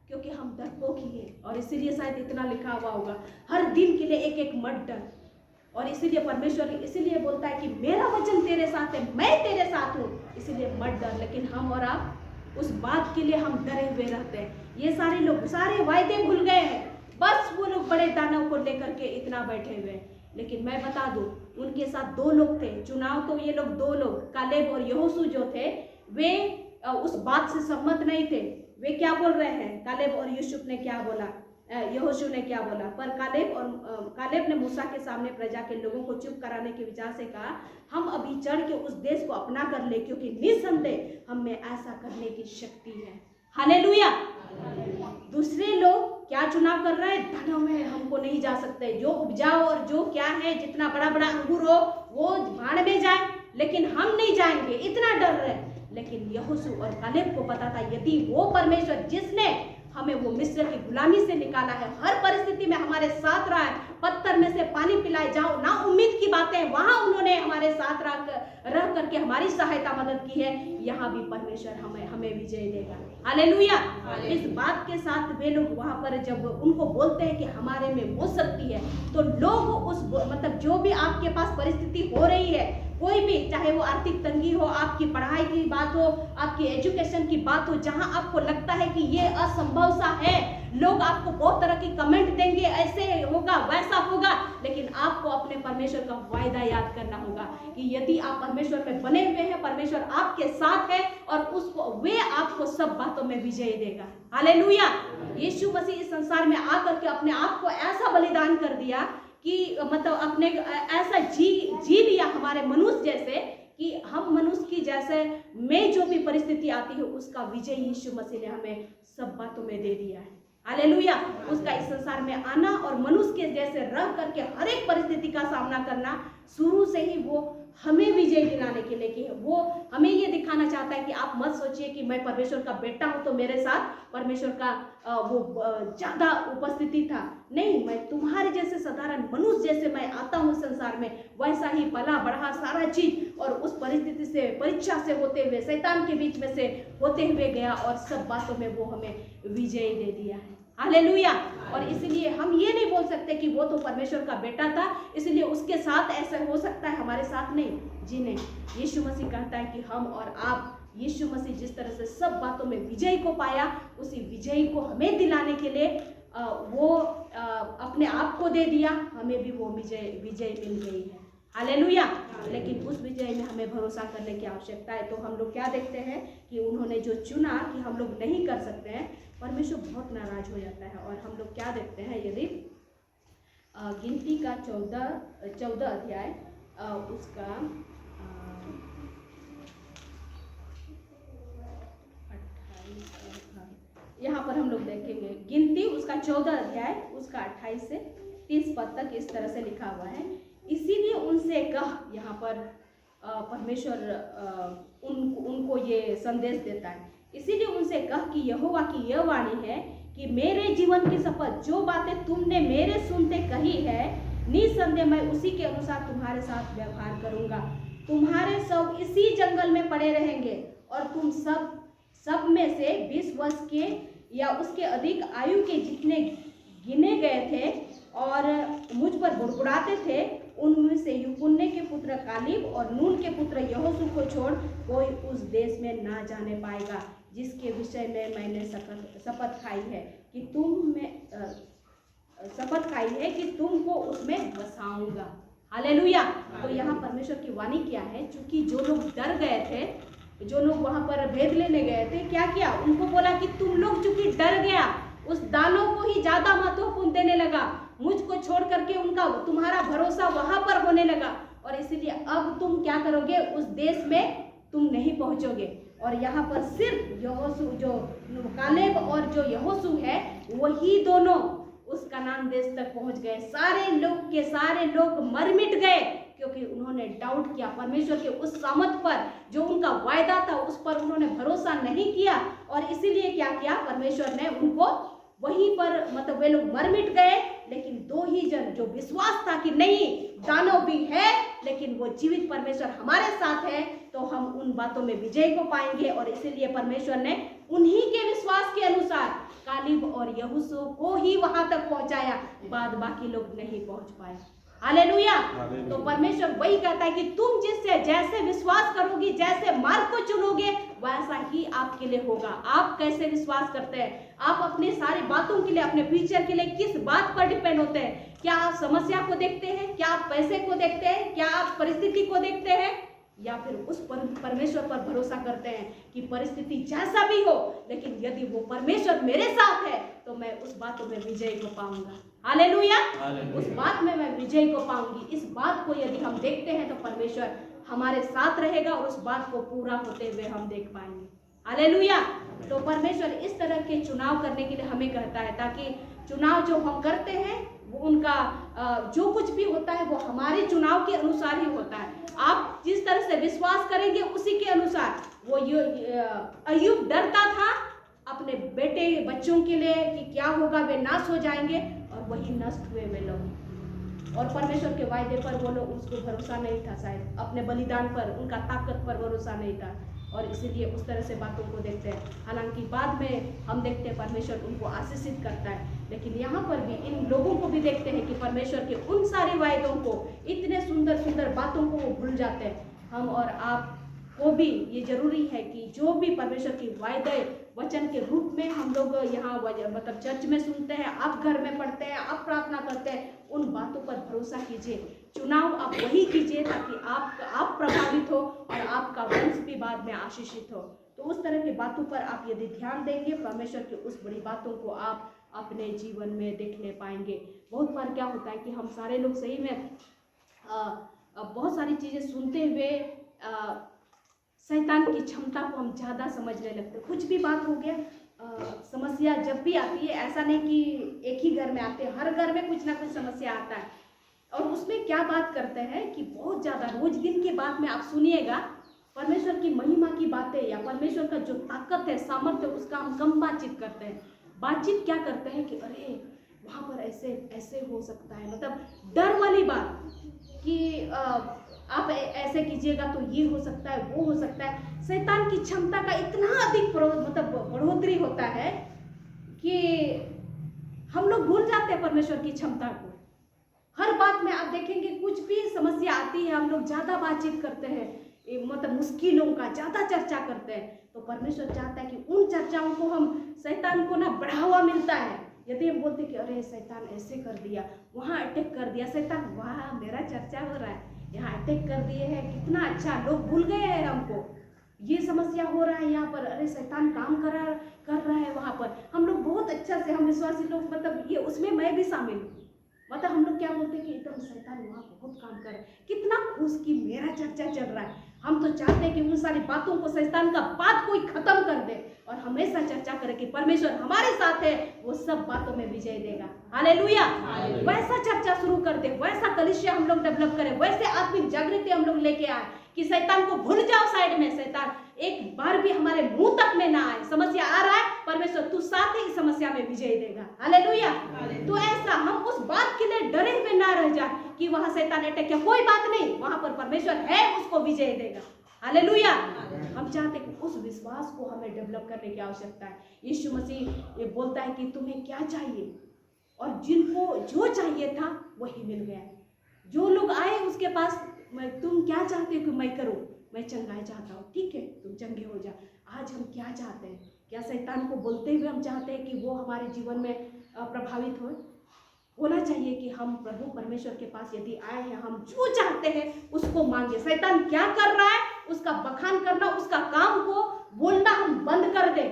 क्योंकि हम डरपोक ही हैं, और इसीलिए शायद इतना लिखा हुआ होगा, हर दिन के लिए एक एक मत डर। और इसीलिए परमेश्वर इसीलिए बोलता है कि मेरा वचन तेरे साथ है, मैं तेरे साथ हूँ, इसीलिए मत डर। लेकिन हम और आप उस बात के लिए हम डरे हुए रहते हैं। ये सारे लोग सारे वायदे भूल गए हैं, बस वो लोग बड़े दानव को लेकर के इतना बैठे हुए हैं। लेकिन मैं बता दूं, उनके साथ 2 लोग थे। चुनाव तो ये लोग 2 लोग, कालेब और यहोशू जो थे, वे उस बात से सहमत नहीं थे। वे क्या बोल रहे हैं, कालेब और यूसुफ ने क्या बोला, यहोशू ने क्या बोला, पर कालेब ने मूसा के सामने प्रजा के लोगों को चुप कराने के विचार से कहा, हम अभी चढ़ के उस देश को अपना कर ले, क्योंकि निस्संदेह हम में ऐसा करने की शक्ति है। हालेलुया। दूसरे लोग क्या चुनाव कर रहे हैं, दानव में हमको नहीं जा सकते, जो उपजाओ और जो क्या है, जितना बड़ा बड़ा अंगूर हो वो भाड़ में जाए, लेकिन हम नहीं जाएंगे, इतना डर रहे। लेकिन यहोशू और कालेब को पता था, यदि वो परमेश्वर जिसने हमें वो मिस्र की गुलामी से निकाला है, हर परिस्थिति में हमारे साथ रहा है, पत्थर में से पानी पिलाए, जाओ ना उम्मीद की बातें वहां उन्होंने हमारे साथ रह करके हमारी सहायता मदद की है, यहाँ भी परमेश्वर हमें विजय देगा। हालेलुया। इस बात के साथ वे लोग वहां पर जब उनको बोलते हैं कि हमारे में वो शक्ति है, तो लोग उस मतलब जो भी आपके पास परिस्थिति हो रही है, कोई भी, चाहे वो आर्थिक तंगी हो, आपकी पढ़ाई की बात हो, आपकी एजुकेशन की बात हो, जहां आपको लगता है कि ये असंभव सा है, लोग आपको बहुत तरह की कमेंट देंगे, ऐसे होगा वैसा होगा, लेकिन आपको अपने परमेश्वर का वायदा याद करना होगा कि यदि आप परमेश्वर में बने हुए हैं, परमेश्वर आपके साथ है और उसको वे आपको सब बातों में विजय देगा। हालेलुया। यीशु मसीह इस संसार में आकर के अपने आप को ऐसा बलिदान कर दिया कि कि मतलब अपने ऐसा जी लिया हमारे मनुष्य जैसे कि हम मनुष्य की जैसे में जो भी परिस्थिति आती है उसका विजय यीशु मसीह ने हमें सब बातों में दे दिया है। हालेलुया। उसका इस संसार में आना और मनुष्य के जैसे रह करके हर एक परिस्थिति का सामना करना, शुरू से ही वो हमें विजय दिलाने के लिए कि वो हमें ये दिखाना चाहता है कि आप मत सोचिए कि मैं परमेश्वर का बेटा हूं तो मेरे साथ परमेश्वर का वो ज्यादा उपस्थिति था। नहीं, मैं तुम्हारे जैसे साधारण मनुष्य जैसे मैं आता हूँ संसार में, वैसा ही पला बढ़ा सारा चीज और उस परिस्थिति से परीक्षा से होते हुए शैतान के बीच में से होते हुए गया और सब बातों में वो हमें विजय दे दिया है। हालेलुया। और इसलिए हम ये नहीं बोल सकते कि वो तो परमेश्वर का बेटा था इसलिए उसके साथ ऐसा हो सकता है, हमारे साथ नहीं। जी नहीं, यीशु मसीह कहता है कि हम और आप, यीशु मसीह जिस तरह से सब बातों में विजय को पाया, उसी विजय को हमें दिलाने के लिए वो अपने आप को दे दिया, हमें भी वो विजय मिल गई है। हालेलुया। लेकिन उस विजय में हमें भरोसा करने की आवश्यकता है। तो हम लोग क्या देखते हैं कि उन्होंने जो चुना कि हम लोग नहीं कर सकते हैं, परमेश्वर बहुत नाराज हो जाता है। और हम लोग क्या देखते हैं, यदि गिनती का 14 अध्याय उसका 28, यहाँ पर हम लोग देखेंगे गिनती उसका 14 अध्याय उसका 28 से 30 पद तक इस तरह से लिखा हुआ है। इसीलिए उनसे कह, यहाँ पर परमेश्वर उनको ये संदेश देता है, इसीलिए उनसे कह कि यहोवा की यह वाणी है कि मेरे जीवन की शपथ, जो बातें तुमने मेरे सुनते कही है, निसंदेह मैं उसी के अनुसार तुम्हारे साथ व्यवहार करूंगा। तुम्हारे सब इसी जंगल में पड़े रहेंगे और तुम सब में से 20 वर्ष के या उसके अधिक आयु के जितने गिने गए थे और मुझ पर बुड़बुड़ाते थे, उनमें से युपुन्ने के पुत्र कालिब और नून के पुत्र यहोशू को छोड़ कोई उस देश में ना जाने पाएगा जिसके विषय में मैंने शपथ खाई है कि तुमको उसमें बसाऊंगा। हालेलुया। तो यहाँ परमेश्वर की वाणी क्या है, चूंकि जो लोग डर गए थे, जो लोग वहां पर भेद लेने गए थे, क्या किया, उनको बोला कि तुम लोग चूंकि डर गया, उस दानों को ही ज्यादा महत्वपूर्ण देने लगा, मुझको छोड़ करके तुम्हारा भरोसा वहां पर होने लगा और इसीलिए अब तुम क्या करोगे, उस देश में तुम नहीं पहुंचोगे। और यहाँ पर सिर्फ यहोशू, जो कालेब और जो यहोशू है, वही दोनों उस कनान देश तक पहुंच गए। सारे लोग मर मिट गए क्योंकि उन्होंने डाउट किया परमेश्वर के उस सामर्थ पर, जो उनका वायदा था उस पर उन्होंने भरोसा नहीं किया और इसीलिए क्या किया, परमेश्वर ने उनको वहीं पर, मतलब वे लोग मर मिट गए। लेकिन 2 ही जन जो विश्वास था कि नहीं, दानव भी है लेकिन वो जीवित परमेश्वर हमारे साथ है, तो हम उन बातों में विजय को पाएंगे। और इसीलिए परमेश्वर ने उन्हीं के विश्वास के अनुसार कालिब और यहोशू को ही वहां तक पहुंचाया, बाद बाकी लोग नहीं पहुंच पाए। हालेलुया। तो परमेश्वर वही कहता है कि तुम जिससे जैसे विश्वास करोगी, जैसे मार्ग को चुनोगे, वैसा ही आपके लिए होगा। आप कैसे विश्वास करते हैं, आप अपनी सारी बातों के लिए, अपने फ्यूचर के लिए किस बात पर डिपेंड होते हैं? क्या आप समस्या को देखते हैं, क्या आप पैसे को देखते हैं, क्या आप परिस्थिति को देखते हैं, या फिर उस परमेश्वर पर भरोसा करते हैं कि परिस्थिति जैसा भी हो, लेकिन यदि वो परमेश्वर मेरे साथ है तो मैं उस बातों में विजय को पाऊंगा। हालेलुया। उस बात में मैं विजय को पाऊंगी। इस बात को यदि हम देखते हैं तो परमेश्वर हमारे साथ रहेगा और उस बात को पूरा होते हुए हम देख पाएंगे। हालेलुया। तो परमेश्वर इस तरह के चुनाव करने के लिए हमें कहता है, ताकि चुनाव जो हम करते हैं वो उनका जो कुछ भी होता है वो हमारे चुनाव के अनुसार ही होता है। आप जिस तरह से विश्वास करेंगे उसी के अनुसार। वो अय्यूब डरता था अपने बेटे बच्चों के लिए कि क्या होगा, वे नाश हो जाएंगे, और वही नष्ट हुए वे लोग। और परमेश्वर के वायदे पर वो लोग, उसको भरोसा नहीं था, शायद अपने बलिदान पर, उनका ताकत पर भरोसा नहीं था, और इसीलिए उस तरह से बातों को देखते हैं। हालांकि बाद में हम देखते हैं परमेश्वर उनको आशीषित करता है, लेकिन यहाँ पर भी इन लोगों को भी देखते हैं कि परमेश्वर के उन सारे वायदों को, इतने सुंदर सुंदर बातों को वो भूल जाते हैं। हम और आप को भी ये जरूरी है कि जो भी परमेश्वर की वायदे वचन के रूप में हम लोग यहाँ मतलब चर्च में सुनते हैं, आप घर में पढ़ते हैं, आप प्रार्थना करते हैं, उन बातों पर भरोसा कीजिए। चुनाव आप वही कीजिए ताकि आप प्रभावित हो और आपका वंश भी बाद में आशीषित हो। तो उस तरह की बातों पर आप यदि ध्यान देंगे, परमेश्वर की उस बड़ी बातों को आप अपने जीवन में देखने पाएंगे। बहुत बार क्या होता है कि हम सारे लोग सही में बहुत सारी चीज़ें सुनते हुए शैतान की क्षमता को हम ज़्यादा समझने लगते हैं। कुछ भी बात हो गया, समस्या जब भी आती है, ऐसा नहीं कि एक ही घर में आते हैं, हर घर में कुछ ना कुछ समस्या आता है। और उसमें क्या बात करते हैं कि बहुत ज़्यादा रोज दिन की बात में आप सुनिएगा, परमेश्वर की महिमा की बातें या परमेश्वर का जो ताकत है, सामर्थ्य, उसका हम कम बातचीत करते हैं। बातचीत क्या करते हैं कि अरे वहाँ पर ऐसे ऐसे हो सकता है, मतलब डर वाली बात कि आप ऐसे कीजिएगा तो ये हो सकता है, वो हो सकता है। शैतान की क्षमता का इतना अधिक मतलब बढ़ोतरी होता है कि हम लोग भूल जाते हैं परमेश्वर की क्षमता को। हर बात में आप देखेंगे कुछ भी समस्या आती है, हम लोग ज़्यादा बातचीत करते हैं, मतलब मुश्किलों का ज़्यादा चर्चा करते हैं। तो परमेश्वर चाहता है कि उन चर्चाओं को हम, शैतान को ना बढ़ावा मिलता है। यदि हम बोलते कि अरे शैतान ऐसे कर दिया, वहाँ अटैक कर दिया, शैतान वाह मेरा चर्चा हो रहा है, यहाँ अटैक कर दिए हैं, कितना अच्छा, लोग भूल गए हैं हमको, ये समस्या हो रहा है यहाँ पर, अरे शैतान काम कर रहा है वहाँ पर। हम लोग बहुत अच्छा से, हम विश्वासी लोग, मतलब ये उसमें मैं भी शामिल हूँ, मतलब हम लोग क्या बोलते हैं कि एकदम शैतान वहाँ बहुत काम कर रहा है, कितना खुश कि मेरा चर्चा चल रहा है। हम तो चाहते हैं कि उन सारी बातों को, शैतान का बात कोई खत्म कर दे और हमेशा चर्चा करे कि परमेश्वर हमारे साथ है, वो सब बातों में विजय देगा। हालेलुया। वैसा चर्चा शुरू कर दे, वैसा कलीसिया हम लोग डेवलप करें, वैसे आत्मिक जागृति हम लोग लेके आए कि शैतान को भूल जाओ साइड में, शैतान एक बार भी हमारे मुंह तक में ना आए। समस्या आ रहा है, परमेश्वर तू साथ ही समस्या में विजय देगा। हालेलुया। तो ऐसा हम उस बात के लिए डरे हुए ना रह जाए कि वहां शैतान अटैक किया, कोई बात नहीं, वहां पर परमेश्वर है, उसको विजय देगा। हालेलुया। हम चाहते हैं कि उस विश्वास को हमें डेवलप करने की आवश्यकता है। यीशु मसीह ये बोलता है कि तुम्हें क्या चाहिए, और जिनको जो चाहिए था वही मिल गया। जो लोग आए उसके पास, तुम क्या चाहते हो कि मैं करूं? मैं चंगाई चाहता हूँ, ठीक है तुम चंगे हो जा। आज हम क्या चाहते हैं? क्या शैतान को बोलते हुए हम चाहते हैं कि वो हमारे जीवन में प्रभावित हो? होना चाहिए कि हम प्रभु परमेश्वर के पास यदि आए हैं, हम जो चाहते हैं उसको मांगे। शैतान क्या कर रहा है उसका बखान करना, उसका काम को बोलना हम बंद कर दें,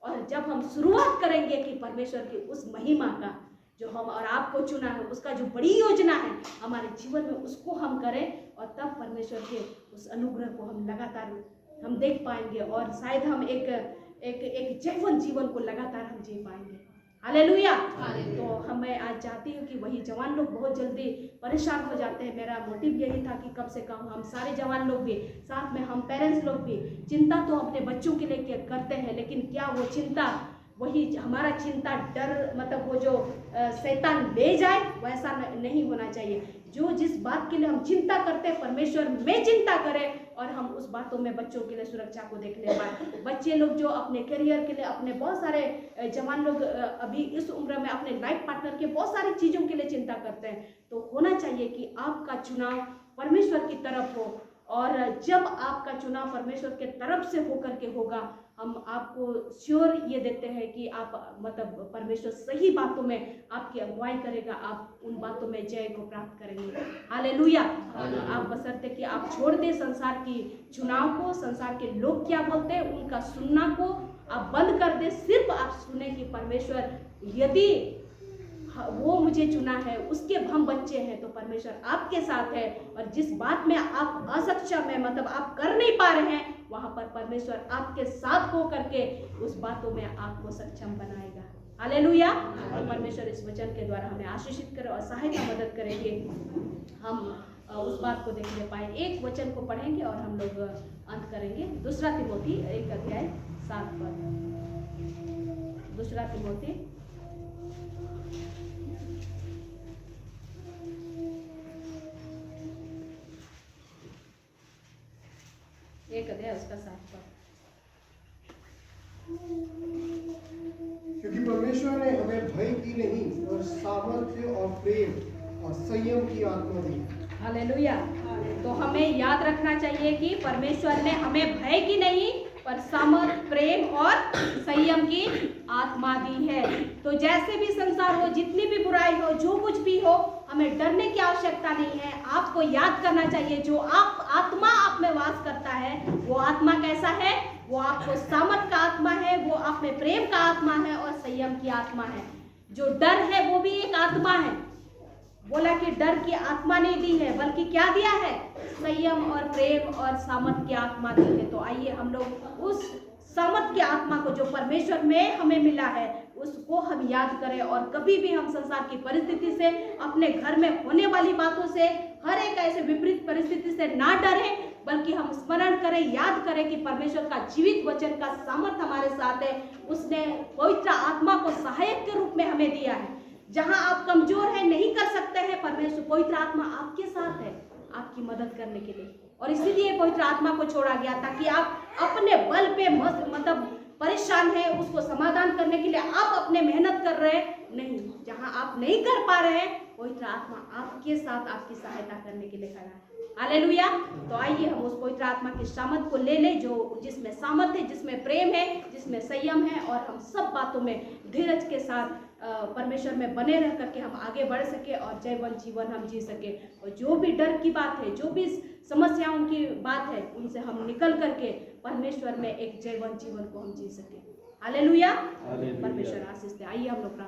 और जब हम शुरुआत करेंगे कि परमेश्वर की उस महिमा का जो हम और आपको चुना है, उसका जो बड़ी योजना है हमारे जीवन में, उसको हम करें, और तब परमेश्वर के उस अनुग्रह को हम लगातार हम देख पाएंगे, और शायद हम एक जैवन जीवन को लगातार हम जी पाएंगे। हालेलुया। तो मैं आज चाहती हूँ कि वही जवान लोग बहुत जल्दी परेशान हो जाते हैं। मेरा मोटिव यही था कि कम से कम हम सारे जवान लोग भी, साथ में हम पेरेंट्स लोग भी, चिंता तो अपने बच्चों के लिए करते हैं, लेकिन क्या वो चिंता, वही हमारा चिंता, डर, मतलब वो जो शैतान ले जाए, वैसा नहीं होना चाहिए। जो जिस बात के लिए हम चिंता करते हैं, परमेश्वर में चिंता करें, और हम उस बातों में बच्चों के लिए सुरक्षा को देखने पाए। बच्चे लोग जो अपने करियर के लिए, अपने बहुत सारे जवान लोग अभी इस उम्र में अपने लाइफ पार्टनर के बहुत सारी चीज़ों के लिए चिंता करते हैं। तो होना चाहिए कि आपका चुनाव परमेश्वर की तरफ हो, और जब आपका चुनाव परमेश्वर के तरफ से होकर के होगा, हम आपको श्योर ये देते हैं कि आप, मतलब परमेश्वर सही बातों में आपकी अगुवाई करेगा, आप उन बातों में जय को प्राप्त करेंगे। हालेलुया। आप बशर्ते कि आप छोड़ दें संसार की चुनाव को, संसार के लोग क्या बोलते हैं उनका सुनना को आप बंद कर दें। सिर्फ आप सुने कि परमेश्वर यदि वो मुझे चुना है, उसके हम बच्चे हैं, तो परमेश्वर आपके साथ है, और जिस बात में आप असक्षम है, मतलब आप कर नहीं पा रहे हैं, वहां पर परमेश्वर आपके साथ हो करके उस बातों में आपको सक्षम बनाएगा। हालेलुया। और परमेश्वर इस वचन के द्वारा हमें आशीषित करे और सहायता मदद करेंगे, हम उस बात को देखने पाए। एक वचन को पढ़ेंगे और हम लोग अंत करेंगे। 2 तिमोथी 1:7। 2 तिमोथी 1:7। क्योंकि परमेश्वर ने हमें भय की नहीं, और सामर्थ्य और प्रेम और संयम की आत्मा दी। हालेलुया। तो हमें याद रखना चाहिए कि परमेश्वर ने हमें भय की नहीं, पर सामर्थ, प्रेम और संयम की आत्मा दी है। तो जैसे भी संसार हो, जितनी भी बुराई हो, जो कुछ भी हो, हमें डरने की आवश्यकता नहीं है। आपको याद करना चाहिए जो आत्मा आप में वास करता है, वो आत्मा कैसा है? वो आपको सामर्थ का आत्मा है, वो आप में प्रेम का आत्मा है और संयम की आत्मा है। जो डर है वो भी एक आत्मा है। बोला कि डर की आत्मा नहीं दी है, बल्कि क्या दिया है? संयम और प्रेम और सामर्थ की आत्मा दी है। तो आइए हम लोग उस सामर्थ की आत्मा को जो परमेश्वर में हमें मिला है उसको हम याद करें, और कभी भी हम संसार की परिस्थिति से, अपने घर में होने वाली बातों से, हर एक ऐसे विपरीत परिस्थिति से ना डरें, बल्कि हम स्मरण करें, याद करें कि परमेश्वर का जीवित वचन का सामर्थ हमारे साथ है। उसने पवित्र आत्मा को सहायक के रूप में हमें दिया है। जहां आप कमजोर हैं, नहीं कर सकते हैं, परमेश्वर पवित्र आत्मा आपके साथ है आपकी मदद करने के लिए। और इसीलिए पवित्र आत्मा को छोड़ा गया ताकि आप अपने बल पे मतलब परेशान है, उसको समाधान करने के लिए आप अपने मेहनत कर रहे हैं, नहीं, जहां आप नहीं कर पा रहे हैं पवित्र आत्मा आपके साथ आपकी सहायता करने के लिए खड़ा है। हालेलुया। तो आइए हम उस पवित्र आत्मा की सामर्थ को ले लें, जो जिसमें सामर्थ है, जिसमें प्रेम है, जिसमें संयम है, और हम सब बातों में धीरज के साथ परमेश्वर में बने रह करके हम आगे बढ़ सके और जयवंत जीवन हम जी सके। और जो भी डर की बात है, जो भी समस्याओं की बात है, उनसे हम निकल करके परमेश्वर में एक जयवंत जीवन को हम जी सके। हालेलुया। परमेश्वर आशीष दे। आइए हम लोग